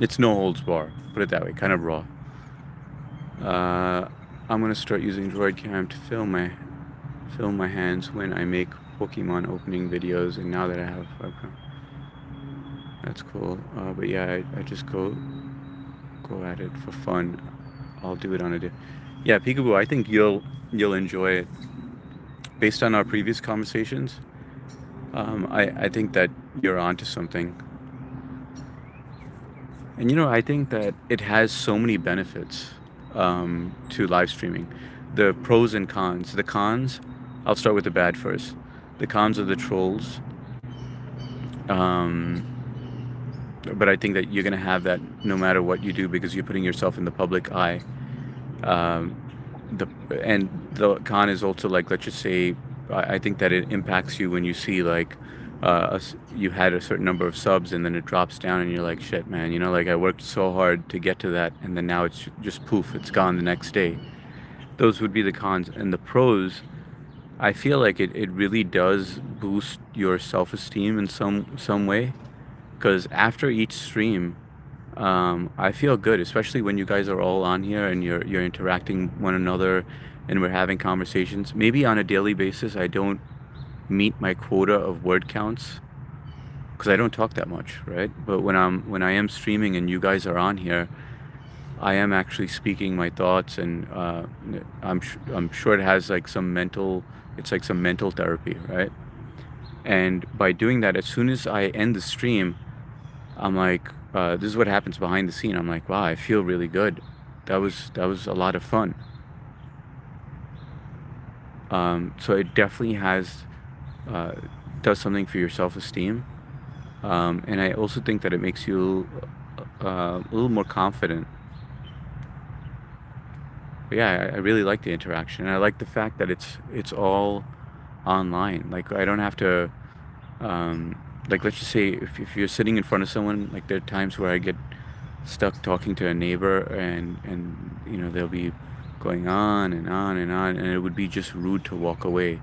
it's no holds bar, put it that way, kind of raw. I'm gonna start using Droid Cam to film my hands when I make Pokemon opening videos, and now that I have that's cool. But yeah, I just go at it for fun. I'll do it on a day. Yeah, Peekaboo, I think you'll enjoy it. Based on our previous conversations, I think that you're onto something. And you know, I think that it has so many benefits to live streaming. The pros and cons. The cons, I'll start with the bad first. The cons are the trolls. Um, but I think that you're gonna have that no matter what you do because you're putting yourself in the public eye. Um, the and the con is also like, let's just say, I think that it impacts you when you see like you had a certain number of subs and then it drops down and you're like, shit, man, you know, like I worked so hard to get to that and then now it's just poof, it's gone the next day. Those would be the cons. And the pros, I feel like it really does boost your self-esteem in some way, because after each stream, I feel good, especially when you guys are all on here and you're interacting one another and we're having conversations. Maybe on a daily basis, I don't meet my quota of word counts because I don't talk that much, right? But when I am streaming and you guys are on here, I am actually speaking my thoughts, and I'm sure it has like it's like some mental therapy, right? And by doing that, as soon as I end the stream, I'm like, this is what happens behind the scene. I'm like, wow, I feel really good. That was a lot of fun. So it definitely does something for your self-esteem, and I also think that it makes you a little more confident. But yeah, I really like the interaction, and I like the fact that it's all online. Like I don't have to. Like let's just say if you're sitting in front of someone, like there are times where I get stuck talking to a neighbor and you know they'll be going on and on and on, and it would be just rude to walk away.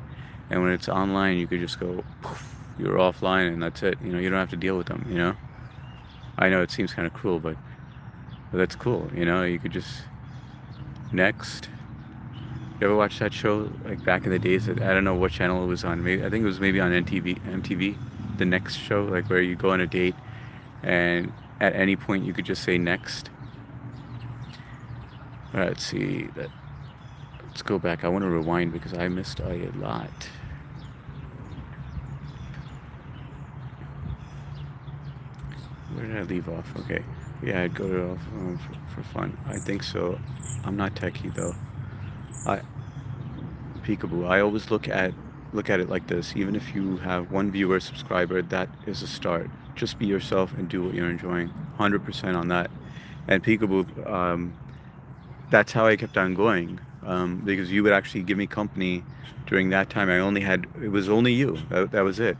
And when it's online, you could just go poof, you're offline and that's it. You know, you don't have to deal with them, you know. I know it seems kind of cruel, but that's cool, you know. You could just next. You ever watch that show like back in the days? I don't know what channel it was on. Maybe I think it was maybe on MTV, the Next show, like where you go on a date and at any point you could just say next. All right, let's see that. Let's go back. I want to rewind because I missed a lot. Where did I leave off? Okay, yeah, I'd go off for fun. I think so. I'm not techie though. Peekaboo. I always look at it like this. Even if you have one viewer, subscriber, that is a start. Just be yourself and do what you're enjoying. 100% on that. And Peekaboo, that's how I kept on going, because you would actually give me company during that time. It was only you. That was it.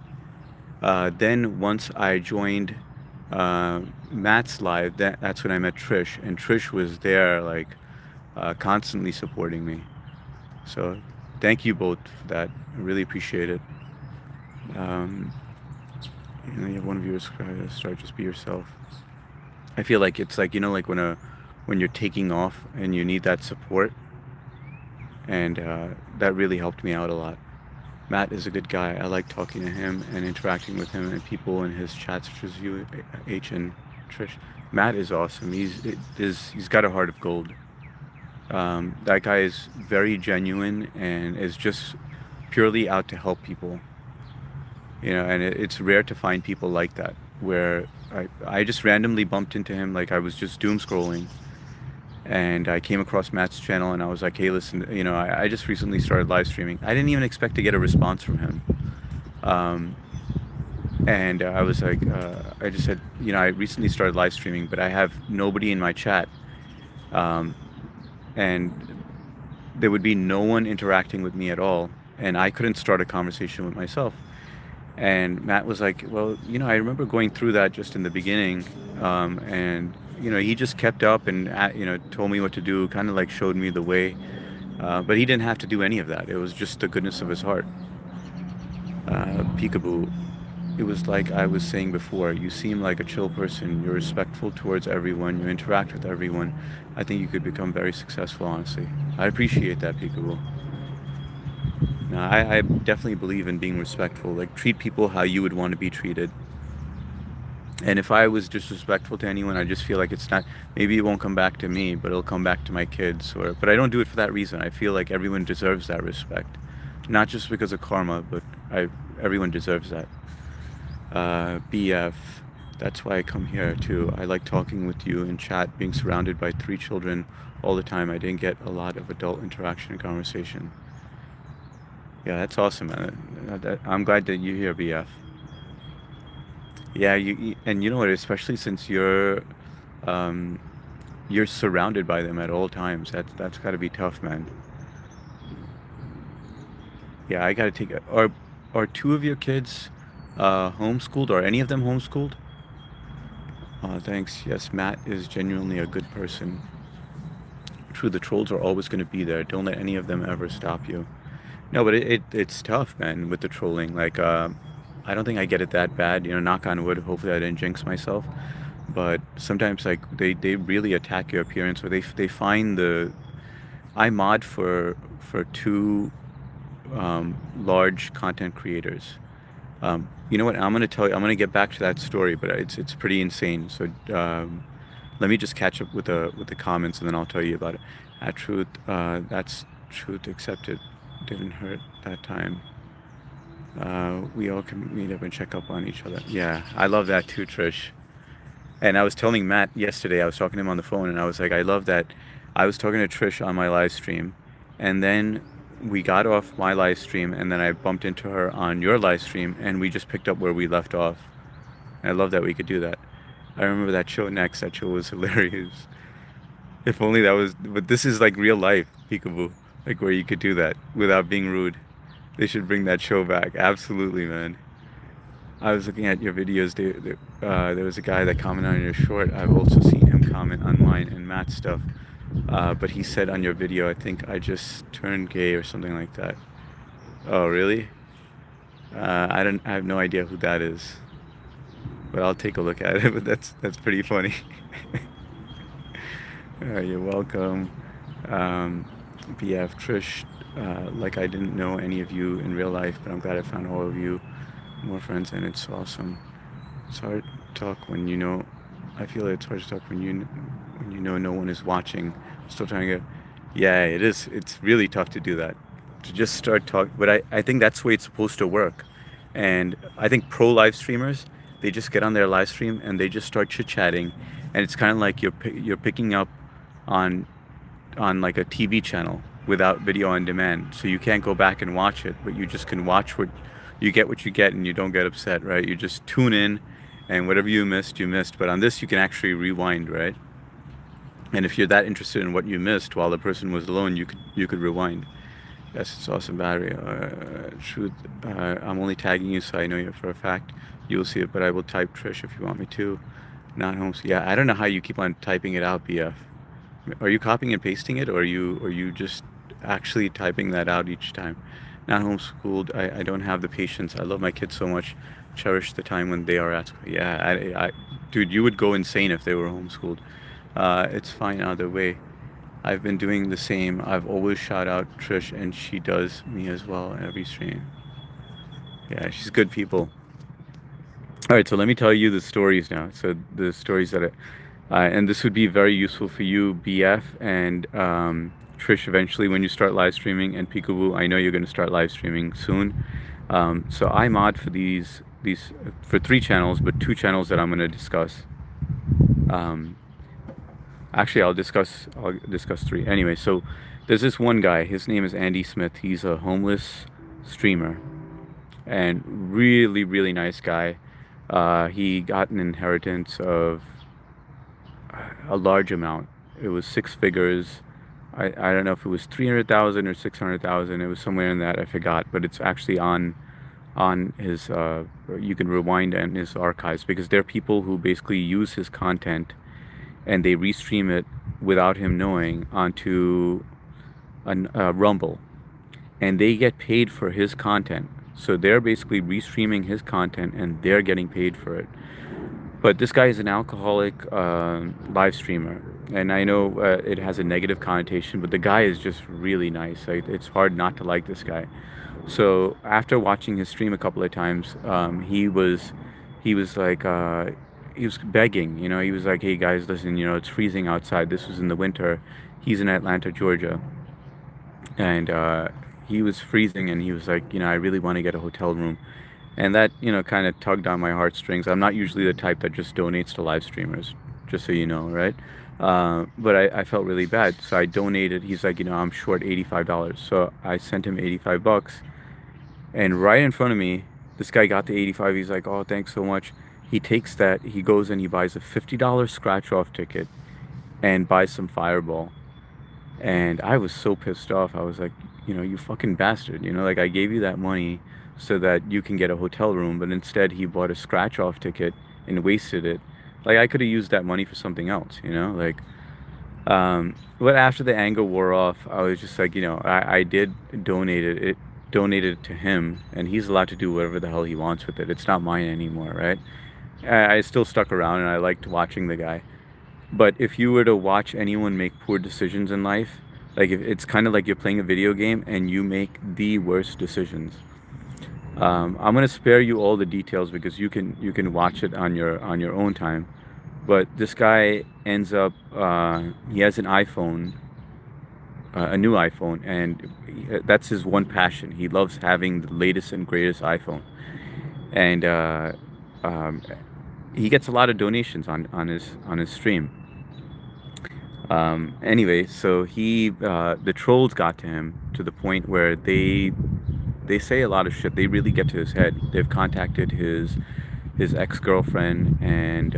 Then once I joined Matt's live, that's when I met Trish, and Trish was there like constantly supporting me. So thank you both for that. I really appreciate it. Um, you have one of yours start, just be yourself. I feel like it's like, like when you're taking off and you need that support, and that really helped me out a lot. Matt is a good guy. I like talking to him and interacting with him and people in his chats, such as you, H and Trish. Matt is awesome. He's got a heart of gold. That guy is very genuine and is just purely out to help people. And it's rare to find people like that, where I just randomly bumped into him, like I was just doom scrolling, and I came across Matt's channel, and I was like, hey, listen, I just recently started live streaming. I didn't even expect to get a response from him. And I was like, I just said, I recently started live streaming, but I have nobody in my chat. And there would be no one interacting with me at all, and I couldn't start a conversation with myself. And Matt was like, well, I remember going through that just in the beginning, and he just kept up and told me what to do, kind of like showed me the way, but he didn't have to do any of that. It was just the goodness of his heart. Peekaboo. It was like I was saying before, you seem like a chill person. You're respectful towards everyone. You interact with everyone. I think you could become very successful, honestly. I appreciate that, Peekaboo. Now, I definitely believe in being respectful. Like, treat people how you would want to be treated. And if I was disrespectful to anyone, I just feel like it's not, maybe it won't come back to me, but it'll come back to my kids. But I don't do it for that reason. I feel like everyone deserves that respect. Not just because of karma, but everyone deserves that. BF, that's why I come here too. I like talking with you in chat, being surrounded by 3 children all the time. I didn't get a lot of adult interaction and conversation. Yeah, that's awesome, man. I'm glad that you're here, BF. Yeah, and you know what? Especially since you're surrounded by them at all times. That's got to be tough, man. Yeah, I gotta take it. Are 2 of your kids homeschooled, or any of them homeschooled? Thanks. Yes, Matt is genuinely a good person. True, the trolls are always going to be there. Don't let any of them ever stop you. No, but it's tough, man, with the trolling. Like, I don't think I get it that bad. Knock on wood. Hopefully, I didn't jinx myself. But sometimes, like, they really attack your appearance, or they find I mod for 2 large content creators. You know what? I'm gonna tell you. I'm gonna get back to that story, but it's pretty insane. So let me just catch up with the comments, and then I'll tell you about it. At truth, that's truth accepted. Didn't hurt that time. We all can meet up and check up on each other. Yeah, I love that too, Trish. And I was telling Matt yesterday. I was talking to him on the phone, and I was like, I love that. I was talking to Trish on my live stream, and then we got off my live stream, and then I bumped into her on your live stream, and we just picked up where we left off. And I love that we could do that. I remember that show next. That show was hilarious. If only that was, but this is like real life, Peekaboo. Like where you could do that without being rude. They should bring that show back. Absolutely, man. I was looking at your videos. There was a guy that commented on your short. I've also seen him comment on mine and Matt's stuff. But he said on your video, I think I just turned gay or something like that. Oh, really? I have no idea who that is. But I'll take a look at it. But that's pretty funny. You're welcome. BF, Trish, like I didn't know any of you in real life, but I'm glad I found all of you more friends, and it's awesome. It's hard to talk when I feel it's hard to talk when you know no one is watching. Still trying to get, yeah, it is. It's really tough to do that. To just start talking, but I think that's the way it's supposed to work. And I think pro live streamers, they just get on their live stream and they just start chit-chatting, and it's kind of like you're picking up on like a TV channel without video on demand. So you can't go back and watch it, but you just can watch what you get, and you don't get upset, right? You just tune in, and whatever you missed. But on this, you can actually rewind, right? And if you're that interested in what you missed while the person was alone, you could rewind. Yes, it's awesome battery. Truth, I'm only tagging you so I know you for a fact. You will see it, but I will type Trish if you want me to. Not home. So yeah, I don't know how you keep on typing it out, BF. Are you copying and pasting it, or are you just actually typing that out each time. Not homeschooled. I don't have the patience. I love my kids so much. Cherish the time when they are at school. Yeah, dude, you would go insane if they were homeschooled. It's fine either way. I've been doing the same. I've always shout out Trish, and she does me as well in every stream. Yeah, she's good people. All right, so let me tell you the stories now. So the stories that, and this would be very useful for you, BF, and Trish, eventually when you start live streaming, and Peekaboo, I know you're going to start live streaming soon. So I mod for these for 3 channels, but 2 channels that I'm going to discuss. Actually, I'll discuss 3. Anyway, so there's this one guy. His name is Andy Smith. He's a homeless streamer, and really, really nice guy. He got an inheritance of a large amount. It was 6 figures. I don't know if it was 300,000 or 600,000. It was somewhere in that. I forgot, but it's actually on his. You can rewind in his archives, because there are people who basically use his content and they restream it without him knowing onto Rumble, and they get paid for his content. So they're basically restreaming his content and they're getting paid for it. But this guy is an alcoholic live streamer, and I know it has a negative connotation, but the guy is just really nice. Like, it's hard not to like this guy. So after watching his stream a couple of times, he was like, he was begging, you know. He was like, hey guys, listen, you know, it's freezing outside. This was in the winter. He's in Atlanta, Georgia, and he was freezing, and he was like, you know, I really want to get a hotel room. And that, you know, kind of tugged on my heartstrings. I'm not usually the type that just donates to live streamers, just so you know, right? But I felt really bad, so I donated. He's like, you know, I'm short $85, so I sent him $85, and right in front of me, this guy got the 85. He's like, oh, thanks so much. He takes that, he goes and he buys a $50 scratch-off ticket and buys some Fireball. And I was so pissed off. I was like, you know, you fucking bastard. You know, like, I gave you that money so that you can get a hotel room, but instead he bought a scratch-off ticket and wasted it. Like, I could have used that money for something else, you know? Like, but after the anger wore off, I was just like, you know, I did donated it to him, and he's allowed to do whatever the hell he wants with it. It's not mine anymore, right? I still stuck around, and I liked watching the guy. But if you were to watch anyone make poor decisions in life, like, if it's kind of like you're playing a video game and you make the worst decisions. I'm gonna spare you all the details because you can watch it on your own time. But this guy ends up he has an iPhone, a new iPhone, and that's his one passion. He loves having the latest and greatest iPhone, and he gets a lot of donations on his stream. Anyway, so the trolls got to him to the point where they say a lot of shit. They really get to his head. They've contacted his ex-girlfriend, and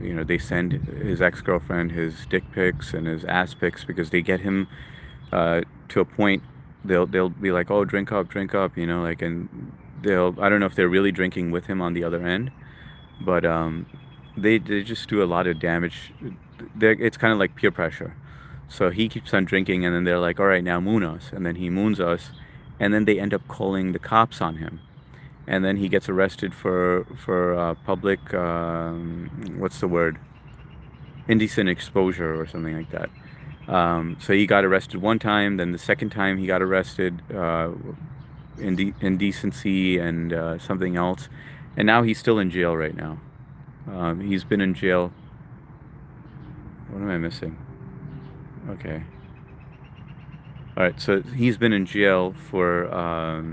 you know, they send his ex-girlfriend his dick pics and his ass pics, because they get him to a point. They'll be like, oh, drink up, you know, like, and I don't know if they're really drinking with him on the other end, but they just do a lot of damage. It's kind of like peer pressure. So he keeps on drinking, and then they're like, all right, now moon us, and then he moons us, and then they end up calling the cops on him, and then he gets arrested for public what's the word, indecent exposure or something like that. So he got arrested one time, then the second time he got arrested indecency and something else, and now he's still in jail right now. He's been in jail. What am I missing? Okay. All right, so he's been in jail for a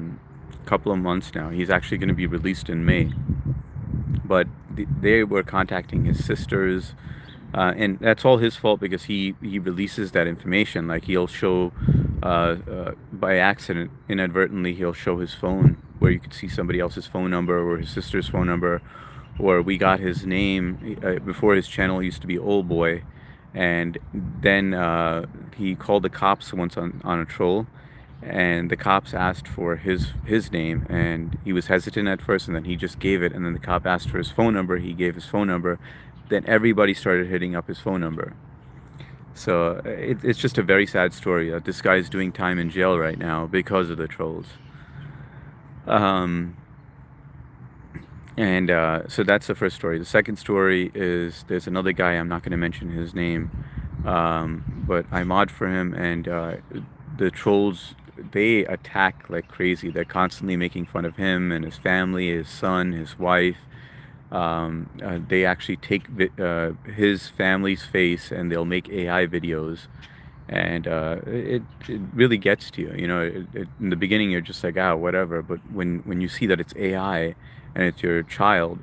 couple of months now. He's actually going to be released in May. But they were contacting his sisters, and that's all his fault, because he releases that information. Like, he'll show, by accident, inadvertently, he'll show his phone where you could see somebody else's phone number or his sister's phone number. Or we got his name, before his channel used to be Old Boy, and then he called the cops once on a troll, and the cops asked for his name, and he was hesitant at first, and then he just gave it, and then the cop asked for his phone number, he gave his phone number, then everybody started hitting up his phone number. So it's just a very sad story. This guy's doing time in jail right now because of the trolls. Um, and so that's the first story. The second story is there's another guy, I'm not going to mention his name, but I mod for him, and the trolls, they attack like crazy. They're constantly making fun of him and his family, his son, his wife. They actually take his family's face and they'll make AI videos, and it really gets to you. You know, in the beginning you're just like, ah, whatever, but when you see that it's AI and it's your child,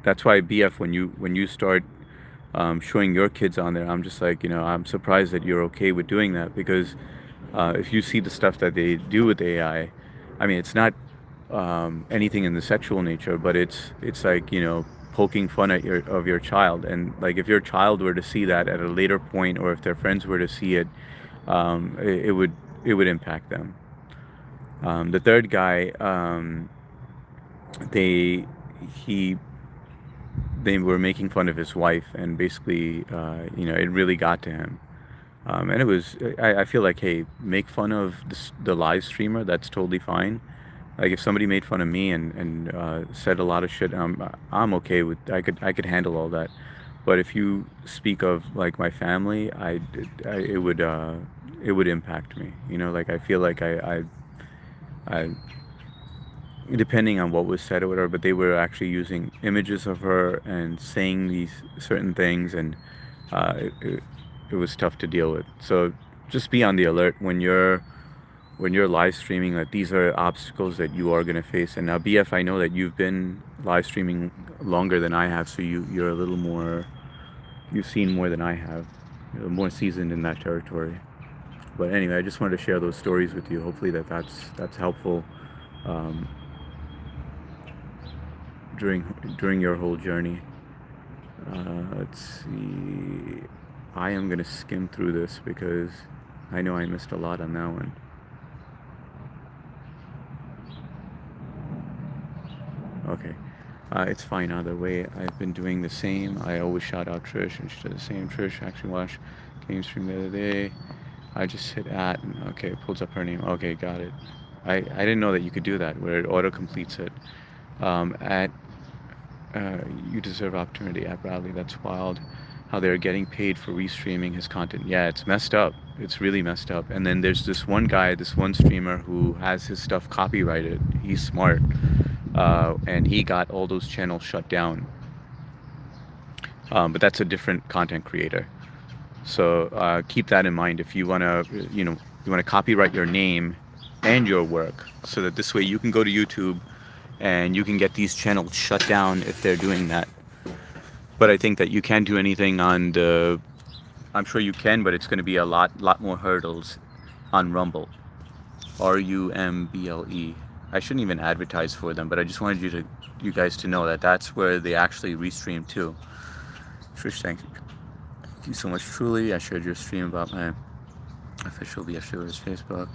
that's why BF, when you start showing your kids on there, I'm just like, you know, I'm surprised that you're okay with doing that, because if you see the stuff that they do with AI, I mean, it's not anything in the sexual nature, but it's like, you know, poking fun at your child, and like if your child were to see that at a later point, or if their friends were to see it, it would impact them. The third guy, they were making fun of his wife, and basically, you know, it really got to him. And it was, I feel like, hey, make fun of the live streamer, that's totally fine. Like if somebody made fun of me and said a lot of shit, I'm okay with, I could handle all that. But if you speak of like my family, it would impact me. You know, like I feel like I depending on what was said or whatever, but they were actually using images of her and saying these certain things, and it was tough to deal with. So just be on the alert when you're live streaming, that these are obstacles that you are going to face. And now BF, I know that you've been live streaming longer than I have, so you're a little more, you've seen more than I have. You're more seasoned in that territory. But anyway, I just wanted to share those stories with you. Hopefully that's helpful during your whole journey. Let's see. I am going to skim through this because I know I missed a lot on that one. Okay, it's fine either way. I've been doing the same. I always shout out Trish, and she does the same. Trish actually watched game stream the other day. I just hit at, and okay, it pulls up her name. Okay, got it. I didn't know that you could do that, where it auto completes it. You deserve opportunity at Bradley. That's wild. How they're getting paid for restreaming his content. Yeah, it's messed up. It's really messed up. And then there's this one guy, this one streamer who has his stuff copyrighted. He's smart. And he got all those channels shut down. But that's a different content creator. So keep that in mind if you want to, you want to copyright your name and your work, so that this way you can go to YouTube and you can get these channels shut down if they're doing that. But I think that you can't do anything on the, I'm sure you can, but it's going to be a lot more hurdles on Rumble. RUMBLE. I shouldn't even advertise for them, but I just wanted you guys to know that that's where they actually restream too. Trish, thank you so much. Truly, I shared your stream about my official BF Shiller's Facebook.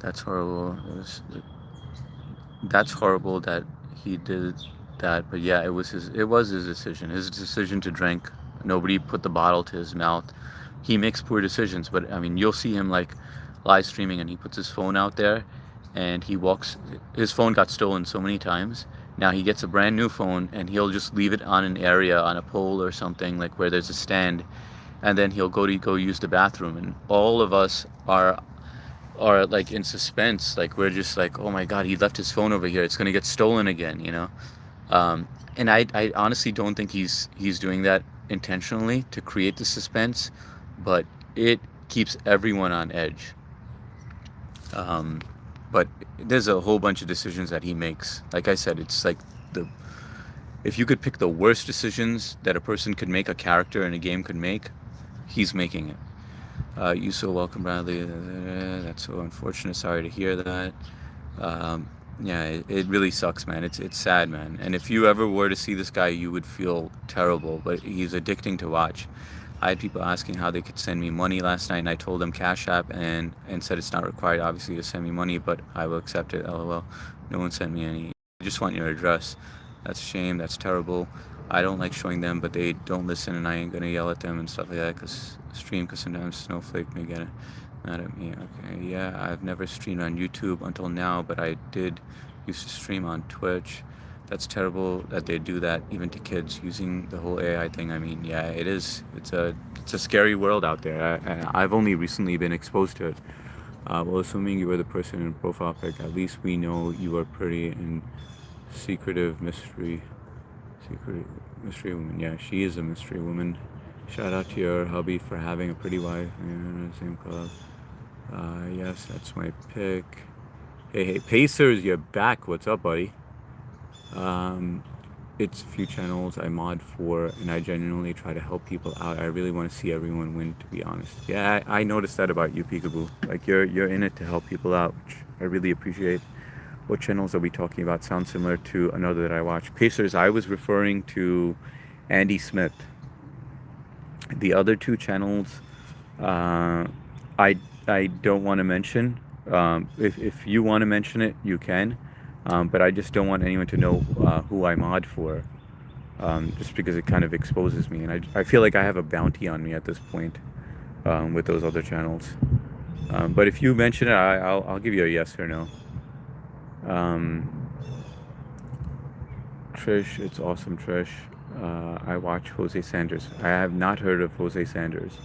That's horrible. That's horrible that he did that, but yeah, it was his decision. His decision to drink. Nobody put the bottle to his mouth. He makes poor decisions, but I mean, you'll see him like live streaming, and he puts his phone out there, and he walks. His phone got stolen so many times. Now he gets a brand new phone, and he'll just leave it on an area, on a pole or something, like where there's a stand, and then he'll go use the bathroom, and all of us are like in suspense, like we're just like, oh my god, he left his phone over here, it's gonna get stolen again, you know. And I honestly don't think he's doing that intentionally to create the suspense, but it keeps everyone on edge. But there's a whole bunch of decisions that he makes. Like I said, it's like if you could pick the worst decisions that a person could make, a character in a game could make, he's making it. You so welcome, Bradley. That's so unfortunate. Sorry to hear that. Yeah, it really sucks, man. It's sad, man. And if you ever were to see this guy, you would feel terrible. But he's addicting to watch. I had people asking how they could send me money last night, and I told them Cash App, and said it's not required, obviously, to send me money, but I will accept it. LOL. No one sent me any. I just want your address. That's a shame. That's terrible. I don't like showing them, but they don't listen, and I ain't gonna yell at them and stuff like that. Cause sometimes Snowflake may get mad at me. Okay, yeah, I've never streamed on YouTube until now, but I did used to stream on Twitch. That's terrible that they do that even to kids using the whole AI thing. I mean, yeah, it is. It's a scary world out there. I've only recently been exposed to it. Well, assuming you were the person in profile pic, at least we know you are pretty and secretive mystery woman. Yeah, she is a mystery woman. Shout out to your hubby for having a pretty wife. Yeah, same club. Yes, that's my pick. Hey, Pacers, you're back. What's up, buddy? It's a few channels I mod for, and I genuinely try to help people out. I really want to see everyone win, to be honest. Yeah, I noticed that about you, Peekaboo. Like, you're in it to help people out, which I really appreciate. What channels are we talking about? Sounds similar to another that I watch. Pacers, I was referring to Andy Smith. The other two channels, I don't want to mention. If you want to mention it, you can. But I just don't want anyone to know who I mod for, just because it kind of exposes me. And I feel like I have a bounty on me at this point with those other channels. But if you mention it, I'll give you a yes or no. Trish, it's awesome, Trish. I watch Jose Sanders. I have not heard of Jose Sanders.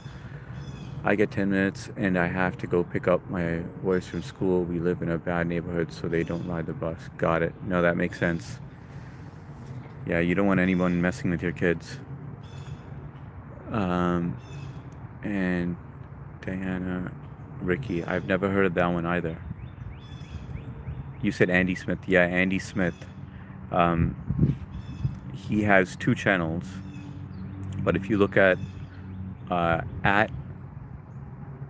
I get 10 minutes and I have to go pick up my boys from school. We live in a bad neighborhood, so they don't ride the bus. Got it. No, that makes sense. Yeah, you don't want anyone messing with your kids. And Diana, Ricky, I've never heard of that one either. You said Andy Smith. Yeah, Andy Smith. He has two channels, but if you look at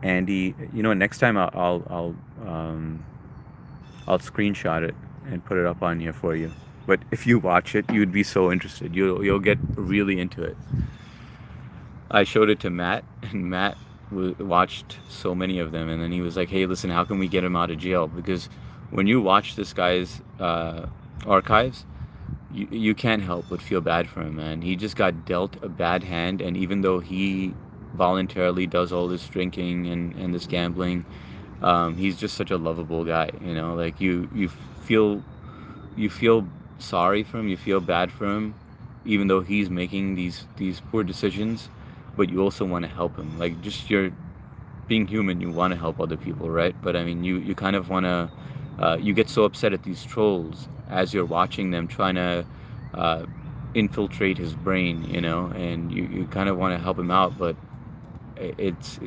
Andy, you know, next time I'll screenshot it and put it up on here for you. But if you watch it, you'd be so interested. You'll get really into it. I showed it to Matt, and Matt watched so many of them, and then he was like, "Hey, listen, how can we get him out of jail?" Because when you watch this guy's archives, you can't help but feel bad for him, man. He just got dealt a bad hand, and even though he voluntarily does all this drinking and this gambling, he's just such a lovable guy, you know. Like you feel sorry for him, you feel bad for him, even though he's making these poor decisions, but you also want to help him. Like, just you're being human, you want to help other people, right? But I mean, you kind of want to you get so upset at these trolls as you're watching them trying to infiltrate his brain, you know, and you kind of want to help him out, but it's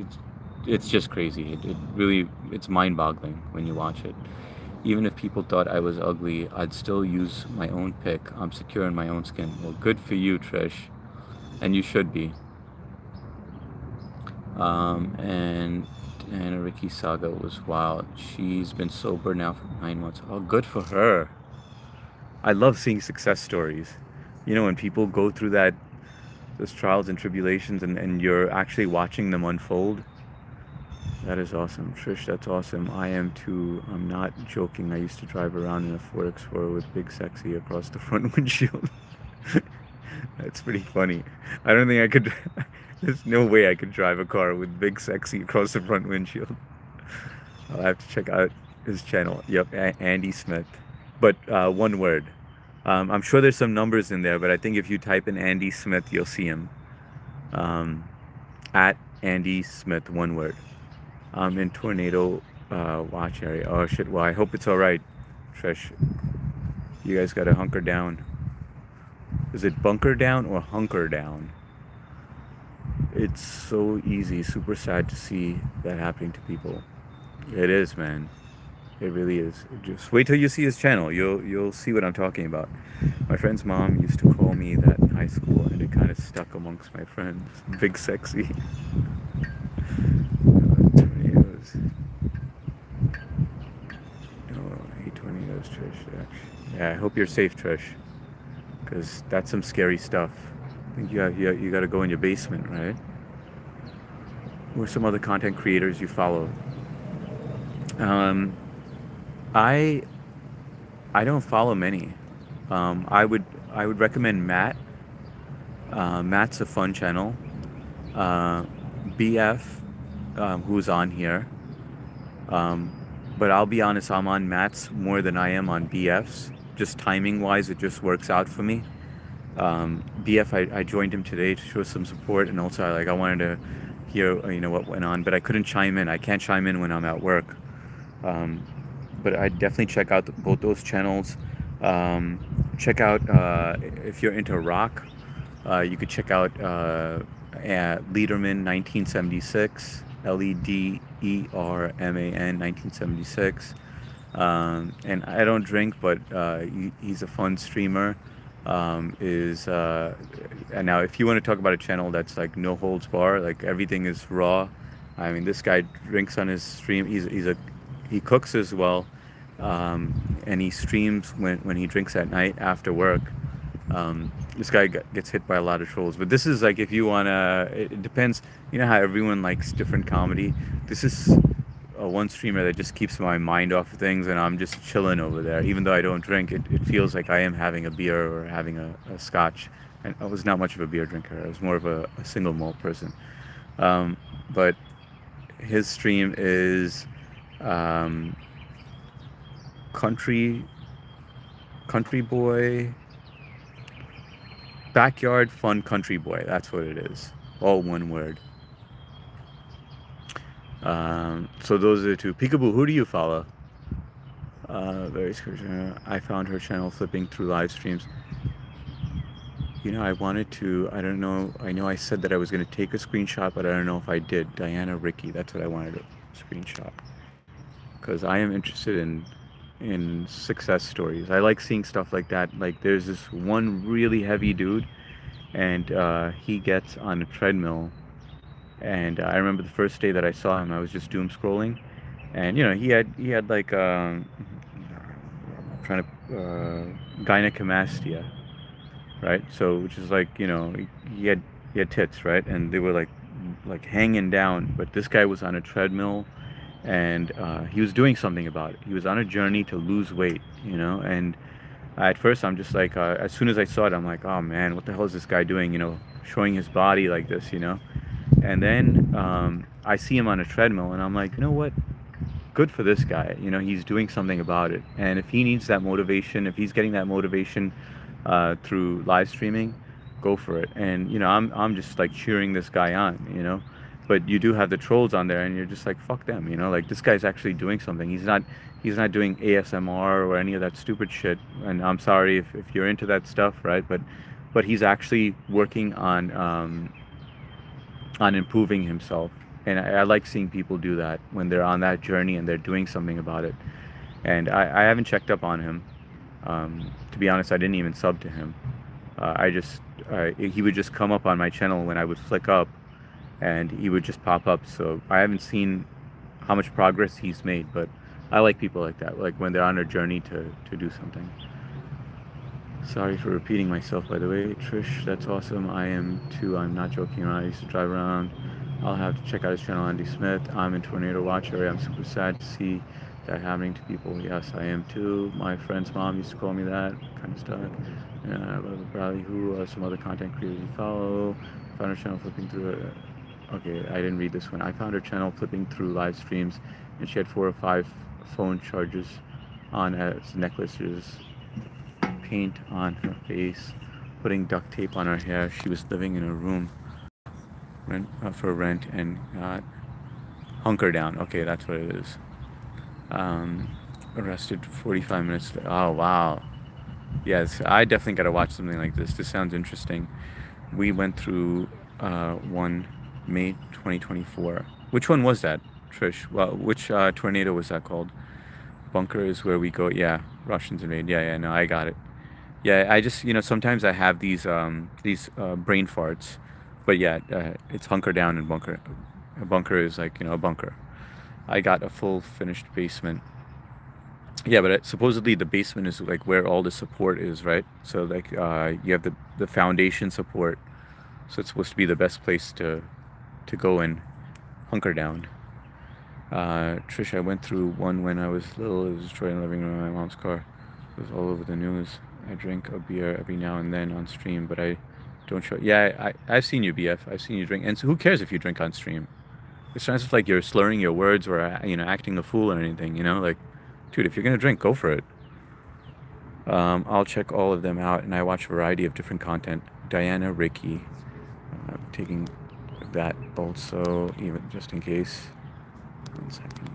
just crazy. It really, it's mind-boggling when you watch it. Even if people thought I was ugly, I'd still use my own pick. I'm secure in my own skin. Well, good for you, Trish, and you should be. And Ricky Saga was wild. She's been sober now for 9 months. Oh, good for her. I love seeing success stories. You know, when people go through those trials and tribulations, and you're actually watching them unfold. That is awesome. Trish, that's awesome. I am too. I'm not joking. I used to drive around in a Ford Explorer with Big Sexy across the front windshield. That's pretty funny. I don't think I could. There's no way I could drive a car with Big Sexy across the front windshield. I'll have to check out his channel. Yep, Andy Smith. But one word. I'm sure there's some numbers in there, but I think if you type in Andy Smith, you'll see him. At Andy Smith, one word. In tornado watch area. Oh shit, well, I hope it's alright, Trish. You guys gotta hunker down. Is it bunker down or hunker down? It's so easy, super sad to see that happening to people. It is, man. It really is. Just wait till you see his channel. You'll see what I'm talking about. My friend's mom used to call me that in high school, and it kind of stuck amongst my friends. Big Sexy. Tornadoes. Oh, I hate tornadoes, Trish. Yeah, I hope you're safe, Trish, because that's some scary stuff. I think you got to go in your basement, right? Or some other content creators you follow. I don't follow many. I would I would recommend Matt. Matt's a fun channel. BF, who's on here. But I'll be honest, I'm on Matt's more than I am on BF's. Just timing wise, it just works out for me. BF, I joined him today to show some support, and also I wanted to hear what went on, but I couldn't chime in. I can't chime in when I'm at work. But I definitely check out both those channels. Check out if you're into rock, you could check out Lederman 1976, LEDERMAN 1976. And I don't drink, but he's a fun streamer. And now if you want to talk about a channel that's like no holds bar, like everything is raw. I mean, this guy drinks on his stream. He cooks as well, and he streams when he drinks at night after work. This guy gets hit by a lot of trolls, but this is like, if you wanna, it depends. You know how everyone likes different comedy. This is one streamer that just keeps my mind off of things, and I'm just chilling over there. Even though I don't drink, it feels like I am having a beer or having a scotch. And I was not much of a beer drinker. I was more of a single malt person. But his stream is country boy, backyard fun country boy. That's what it is. All one word. So those are the two. Peekaboo, who do you follow? Very scared. I found her channel flipping through live streams. I wanted to, I don't know, I know I said that I was going to take a screenshot, but I don't know if I did. Diana Ricky, that's what I wanted to screenshot. Because I am interested in success stories. I like seeing stuff like that. Like, there's this one really heavy dude, and he gets on a treadmill. And I remember the first day that I saw him, I was just doom scrolling, and he had like gynecomastia, right? So, which is like, he had tits, right? And they were like hanging down. But this guy was on a treadmill, and he was doing something about it. He was on a journey to lose weight, And at first, I'm just like, as soon as I saw it, I'm like, oh man, what the hell is this guy doing? Showing his body like this, And then I see him on a treadmill, and I'm like, you know what? Good for this guy. He's doing something about it. And if he needs that motivation, if he's getting that motivation through live streaming, go for it. And I'm just like cheering this guy on. But you do have the trolls on there, and you're just like, fuck them. Like, this guy's actually doing something. He's not doing ASMR or any of that stupid shit. And I'm sorry if you're into that stuff, right? But he's actually working on improving himself. And I like seeing people do that when they're on that journey and they're doing something about it. And I haven't checked up on him. To be honest, I didn't even sub to him. He would just come up on my channel when I would flick up, and he would just pop up. So I haven't seen how much progress he's made, but I like people like that, like when they're on a journey to do something. Sorry for repeating myself, by the way. Trish, that's awesome. I am too. I'm not joking around. I used to drive around. I'll have to check out his channel, Andy Smith. I'm in Tornado Watch area. I'm super sad to see that happening to people. Yes, I am too. My friend's mom used to call me that kind of stuff. Bradley, who some other content creators you follow. Found her channel flipping through it. Okay, I didn't read this one. I found her channel flipping through live streams, and she had 4 or 5 phone chargers on as necklaces, paint on her face, putting duct tape on her hair. She was living in a room for rent and got hunker down. Okay, that's what it is. Arrested 45 minutes. Oh wow. Yes, I definitely got to watch something like this. This sounds interesting. We went through one May 2024. Which one was that, Trish? Well, which tornado was that called? Bunker is where we go. Yeah, Russians invade. Yeah, no, I got it. Yeah, I just, sometimes I have these brain farts, but yeah, it's hunker down and bunker. A bunker is like, a bunker. I got a full finished basement. Yeah, but supposedly the basement is like where all the support is, right? So like you have the foundation support. So it's supposed to be the best place to go and hunker down. Trish, I went through one when I was little. It was destroying the living room of my mom's car. It was all over the news. I drink a beer every now and then on stream, but I don't show. Yeah, I've seen you, BF. I've seen you drink. And so who cares if you drink on stream? It's not just like you're slurring your words or, acting a fool or anything, Like, dude, if you're going to drink, go for it. I'll check all of them out, and I watch a variety of different content. Diana, Ricky, taking that also, even just in case. 1 second.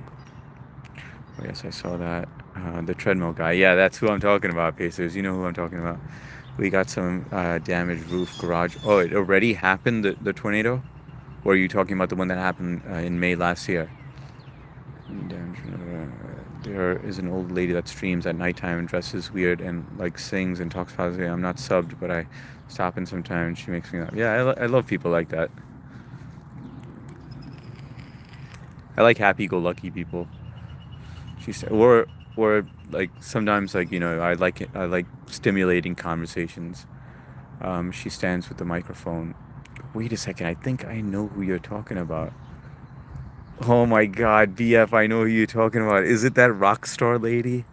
Oh, yes, I saw that. The treadmill guy. Yeah, that's who I'm talking about, Pacers. You know who I'm talking about. We got some damaged roof, garage. Oh, it already happened, the tornado? Or are you talking about the one that happened in May last year? There is an old lady that streams at nighttime and dresses weird and like sings and talks positive. I'm not subbed, but I stop in sometimes. She makes me laugh. Yeah, I love people like that. I like happy-go-lucky people. Or like sometimes like I like stimulating conversations. She stands with the microphone. Wait a second, I think I know who you're talking about. Oh my god, BF, I know who you're talking about. Is it that rock star lady?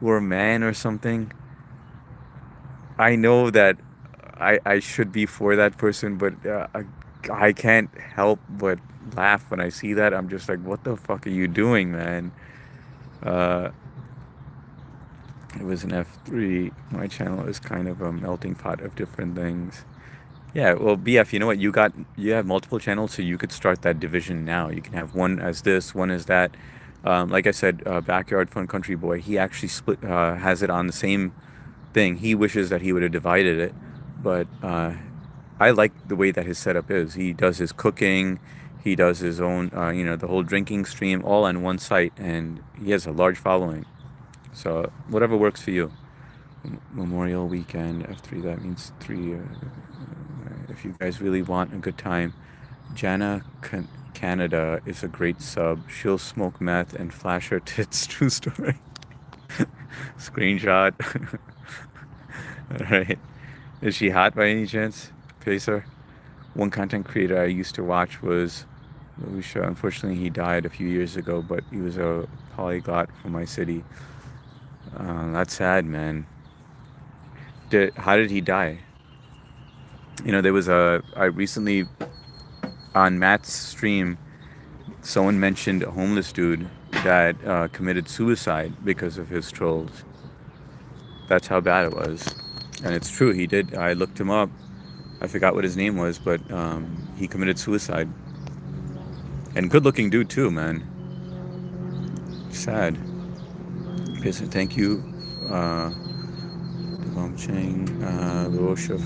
Or man or something? I know that I should be for that person, but I can't help but laugh when I see that. I'm just like, what the fuck are you doing, man? It was an F3. My channel is kind of a melting pot of different things. Yeah, well, BF, you know what? You have multiple channels, so you could start that division now. You can have one as this, one as that. Like I said, Backyard Fun Country Boy, he actually has it on the same thing. He wishes that he would have divided it, but I like the way that his setup is. He does his cooking, he does his own, the whole drinking stream all on one site, and he has a large following. So whatever works for you. Memorial Weekend, F3, that means 3. If you guys really want a good time, Jana Canada is a great sub. She'll smoke meth and flash her tits. True story. Screenshot. Alright. Is she hot by any chance? Pacer? One content creator I used to watch was Lusha. Unfortunately, he died a few years ago, but he was a polyglot from my city. That's sad, man. How did he die? There was I recently, on Matt's stream, someone mentioned a homeless dude that committed suicide because of his trolls. That's how bad it was. And it's true, he did. I looked him up. I forgot what his name was, but he committed suicide. And good looking dude too, man. Sad. Okay, so thank you. Devon Chang, Luosha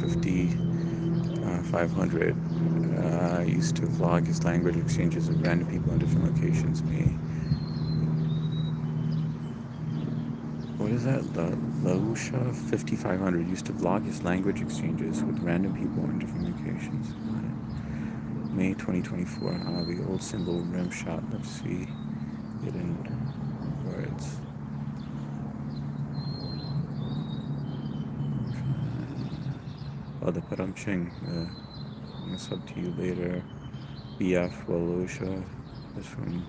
500. I used to vlog his language exchanges with random people in different locations. What is that? Luosha 5500 used to vlog his language exchanges with random people in different locations. May 2024. The old symbol rim shot. Let's see it in words. Oh, the Paramching. It's up to you later. BF Walusha is from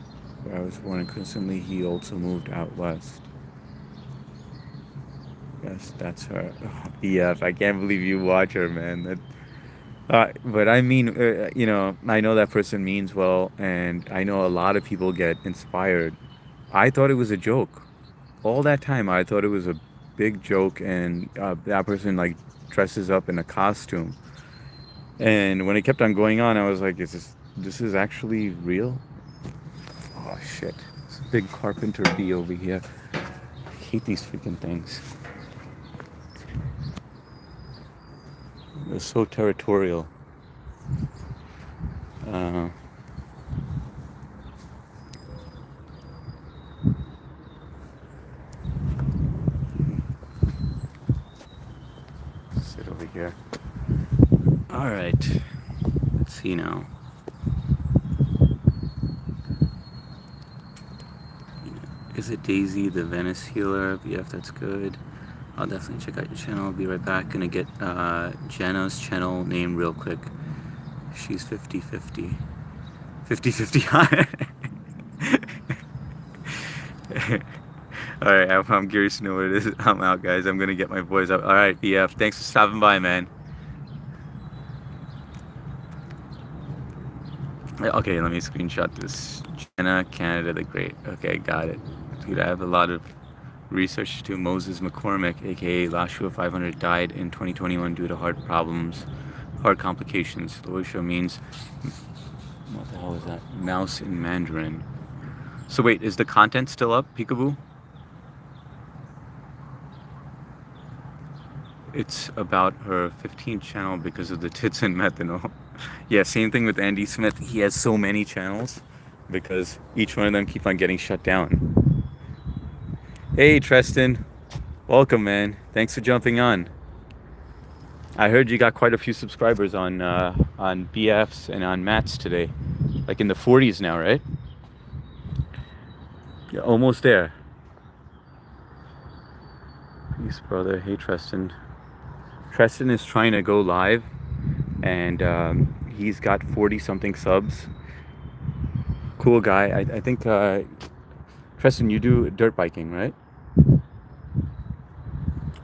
where I was born, and constantly he also moved out west. Yes, that's her. Oh, BF, I can't believe you watch her, man. But I mean, I know that person means well, and I know a lot of people get inspired. I thought it was a joke. All that time, I thought it was a big joke, and that person, like, dresses up in a costume. And when it kept on going on, I was like, this is actually real? Oh, shit. It's a big carpenter bee over here. I hate these freaking things. They're so territorial. Sit over here. All right. Let's see now. Is it Daisy, the Venice healer? BF, that's good. I'll definitely check out your channel. I'll be right back. Gonna get Jenna's channel name real quick. She's 50-50. 50-50 hot. All right, I'm curious to know what it is. I'm out, guys. I'm gonna get my boys up. All right, BF. Thanks for stopping by, man. Okay, let me screenshot this. Jenna, Canada the Great. Okay, got it. Dude, I have a lot of research to Moses McCormick, aka Lashua 500, died in 2021 due to heart complications. Loisha means, what the hell is that? Mouse in Mandarin. So wait, is the content still up, Peekaboo? It's about her 15th channel because of the tits and methanol. Yeah, same thing with Andy Smith. He has so many channels because each one of them keep on getting shut down. Hey, Treston. Welcome, man. Thanks for jumping on. I heard you got quite a few subscribers on BF's and on Matt's today. Like in the 40s now, right? You're almost there. Peace, brother. Hey, Treston. Treston is trying to go live, and he's got 40-something subs. Cool guy. I think, Treston, you do dirt biking, right?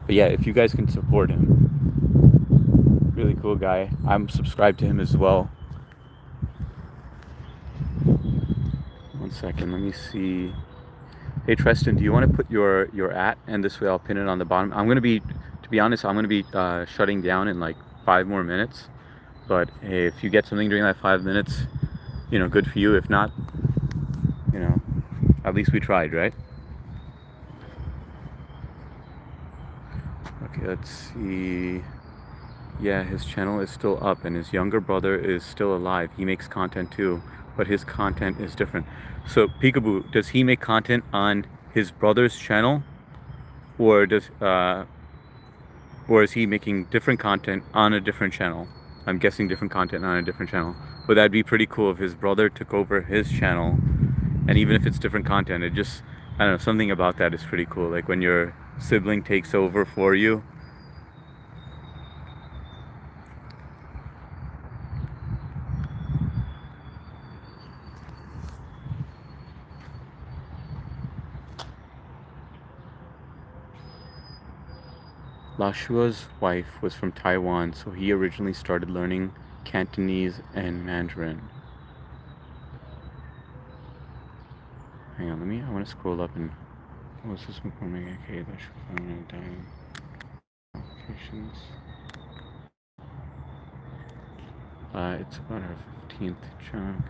But yeah, if you guys can support him. Really cool guy. I'm subscribed to him as well. One second, let me see. Hey, Treston, do you want to put your @ and this way I'll pin it on the bottom? I'm going to be, to be honest, I'm going to be shutting down in like 5 more minutes. But hey, if you get something during that 5 minutes, you know, good for you. If not, you know, at least we tried, right? Okay, let's see. Yeah, his channel is still up and his younger brother is still alive. He makes content too, but his content is different. So Peekaboo, does he make content on his brother's channel, or is he making different content on a different channel? I'm guessing different content on a different channel. But that'd be pretty cool if his brother took over his channel, and even if it's different content, it just, I don't know, something about that is pretty cool. Like when your sibling takes over for you. Lashua's wife was from Taiwan, so he originally started learning Cantonese and Mandarin. Hang on, I want to scroll up and... What's this McCormick? Okay, that should find dying applications. It's about our 15th chunk.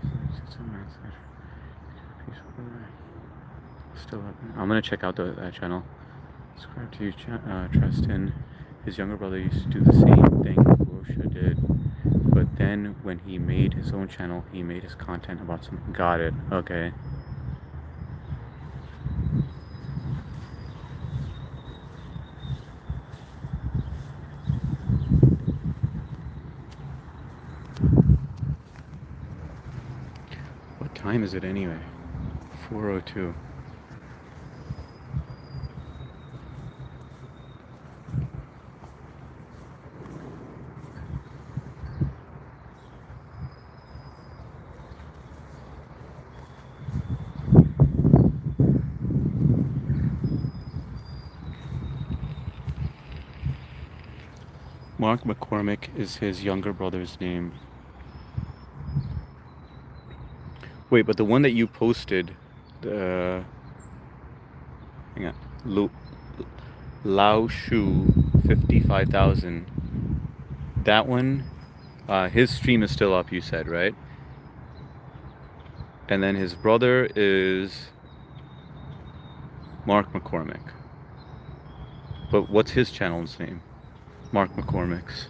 Still up. I'm gonna check out that channel. Subscribe to you, Treston. His younger brother used to do the same thing Rosha did, but then when he made his own channel, he made his content about something. Got it. Okay. What time is it anyway? 4:02. Mark McCormick is his younger brother's name. Wait, but the one that you posted, hang on, Lao Shu 55,000. That one, his stream is still up, you said, right? And then his brother is Mark McCormick. But what's his channel's name? Mark McCormick's.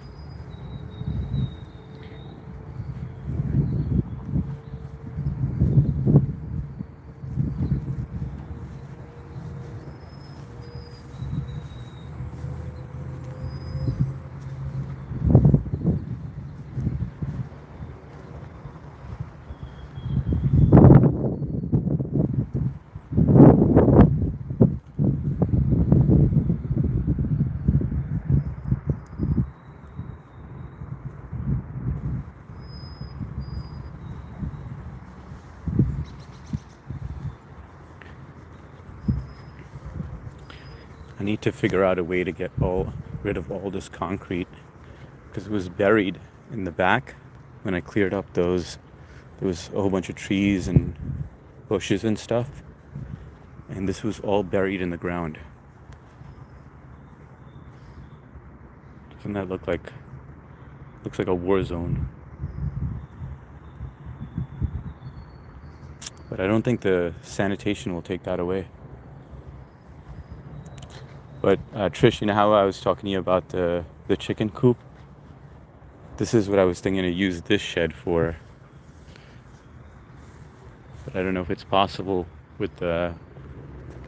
I need to figure out a way to get rid of all this concrete, because it was buried in the back when I cleared up those. There was a whole bunch of trees and bushes and stuff, and this was all buried in the ground. Doesn't that looks like a war zone? But I don't think the sanitation will take that away. But Trish, you know how I was talking to you about the chicken coop? This is what I was thinking to use this shed for. But I don't know if it's possible with the...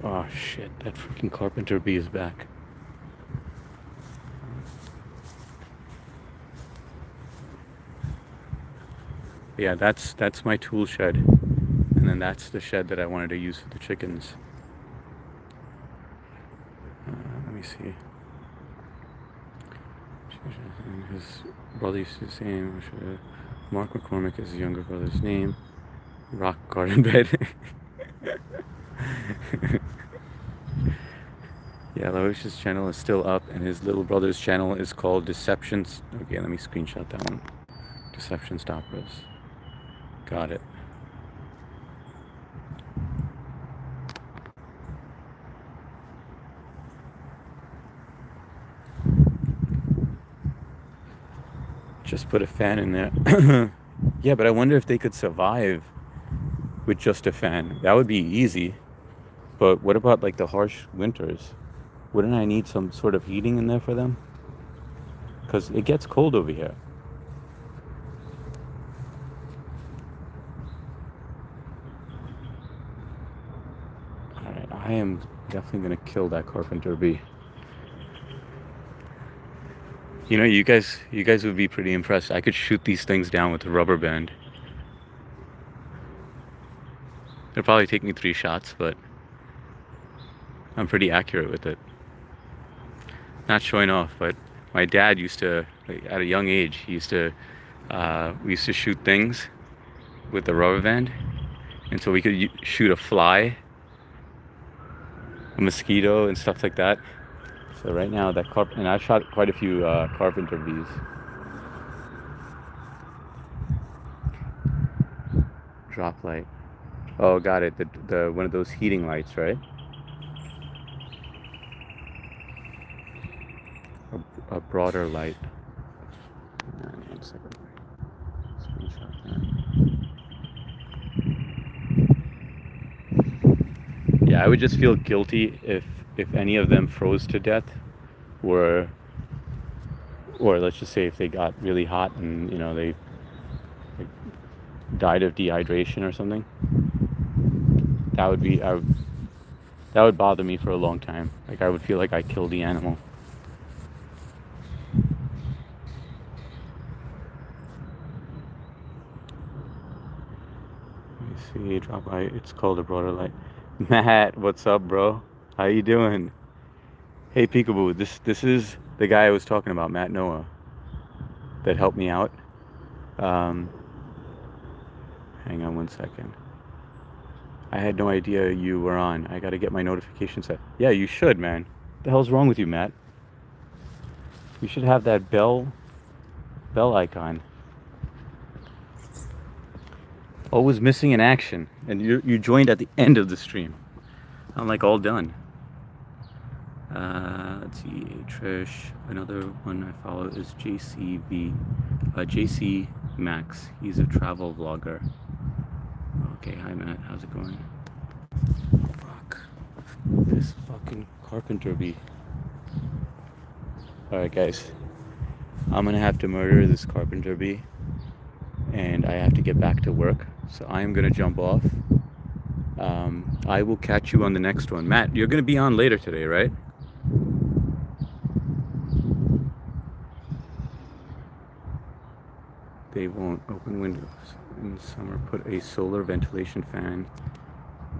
Oh shit, that freaking carpenter bee is back. Yeah, that's my tool shed. And then that's the shed that I wanted to use for the chickens. Let me see. His brother used to say, Mark McCormick is his younger brother's name. Rock garden bed. Yeah, Laoish's channel is still up, and his little brother's channel is called Deceptions. Okay, let me screenshot that one. Deception Stoppers. Got it. Just put a fan in there. Yeah, but I wonder if they could survive with just a fan. That would be easy. But what about like the harsh winters? Wouldn't I need some sort of heating in there for them? Because it gets cold over here. Alright, I am definitely going to kill that carpenter bee. You know, you guys would be pretty impressed. I could shoot these things down with a rubber band. It'll probably take me 3 shots, but I'm pretty accurate with it. Not showing off, but my dad used to, like, at a young age, we used to shoot things with the rubber band, and so we could shoot a fly, a mosquito, and stuff like that. So right now, and I've shot quite a few carpenter bees. Drop light. Oh, got it. The one of those heating lights, right? A broader light. One second. Screenshot that. Yeah, I would just feel guilty if any of them froze to death, or let's just say if they got really hot and, you know, they died of dehydration or something. That would bother me for a long time. Like, I would feel like I killed the animal. Let me see, drop light. It's called a broader light. Matt, what's up, bro? How you doing? Hey, Peekaboo. This is the guy I was talking about, Matt Noah, that helped me out. Hang on one second. I had no idea you were on. I gotta get my notification set. Yeah, you should, man. What the hell's wrong with you, Matt? You should have that bell icon. Always missing in action. And you joined at the end of the stream. I'm like all done. Let's see, Trish. Another one I follow is JC Max. He's a travel vlogger. Okay, hi Matt, how's it going? Fuck. This fucking carpenter bee. Alright guys. I'm gonna have to murder this carpenter bee. And I have to get back to work. So I am gonna jump off. I will catch you on the next one. Matt, you're gonna be on later today, right? They won't open windows in summer. Put a solar ventilation fan.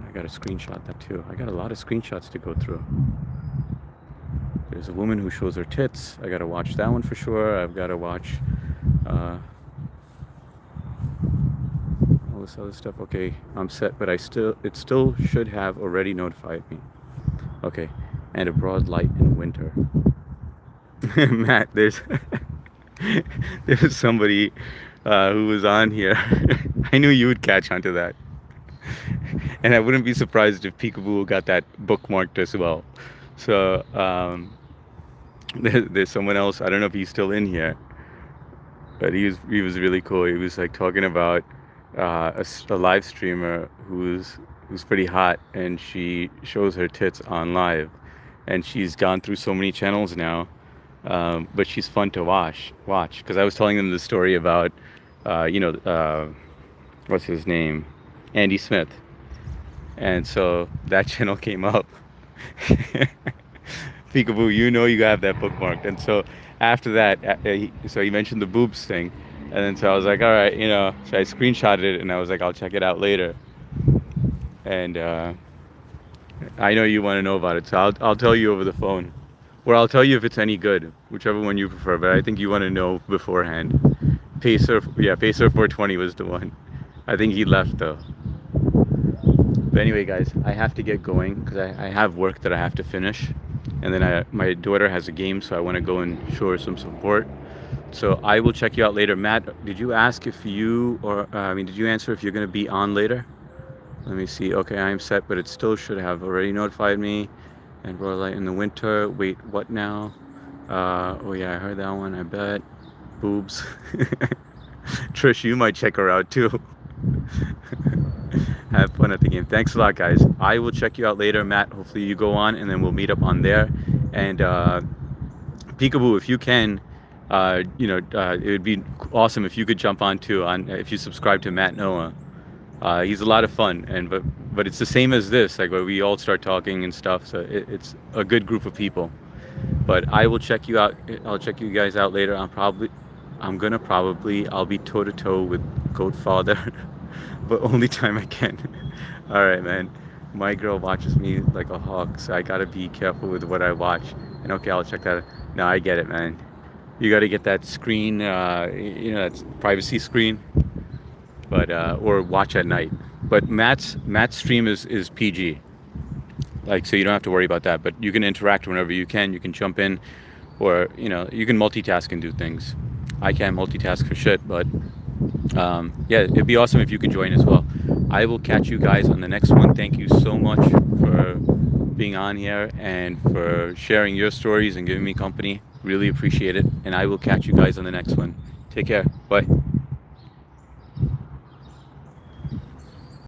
I gotta screenshot that too. I got a lot of screenshots to go through. There's a woman who shows her tits. I gotta watch that one for sure. I've gotta watch all this other stuff. Okay, I'm set, but it still should have already notified me. Okay, and a broad light in winter. Matt, there's somebody who was on here. I knew you would catch on to that. And I wouldn't be surprised if Peekaboo got that bookmarked as well. So there's someone else. I don't know if he's still in here, but he was really cool. He was like talking about a live streamer who's pretty hot, and she shows her tits on live, and she's gone through so many channels now, but she's fun to watch. Because I was telling them the story about what's his name, Andy Smith, and so that channel came up. Peekaboo, you know you have that bookmarked. And so after that, so he mentioned the boobs thing, and then so I was like, all right, so I screenshotted it, and I was like, I'll check it out later. And I know you want to know about it, so I'll tell you over the phone, or I'll tell you if it's any good, whichever one you prefer. But I think you want to know beforehand. Pacer 420 was the one. I think he left though. But anyway, guys, I have to get going because I have work that I have to finish, and then my daughter has a game, so I want to go and show her some support. So I will check you out later. Matt, did you ask if you, did you answer if you're going to be on later? Let me see. Okay, I am set, but it still should have already notified me. And broad light in the winter. Wait, what now? Oh yeah, I heard that one. I bet. Boobs. Trish, you might check her out too. Have fun at the game. Thanks a lot, guys. I will check you out later. Matt, hopefully you go on, and then we'll meet up on there. And Peekaboo, if you can, it would be awesome if you could jump on too. If you subscribe to Matt Noah, he's a lot of fun. But it's the same as this, like where we all start talking and stuff. So it's a good group of people. But I will check you out. I'll check you guys out later. I'll be toe to toe with Goatfather. But only time I can. All right, man. My girl watches me like a hawk, so I gotta be careful with what I watch. And okay, I'll check that out. No, I get it, man. You gotta get that screen, that privacy screen, but or watch at night. But Matt's stream is PG, like, so you don't have to worry about that. But you can interact whenever you can. You can jump in, or you can multitask and do things. I can't multitask for shit, but. Yeah, it'd be awesome if you could join as well. I will catch you guys on the next one. Thank you so much for being on here and for sharing your stories and giving me company. Really appreciate it. And I will catch you guys on the next one. Take care. Bye.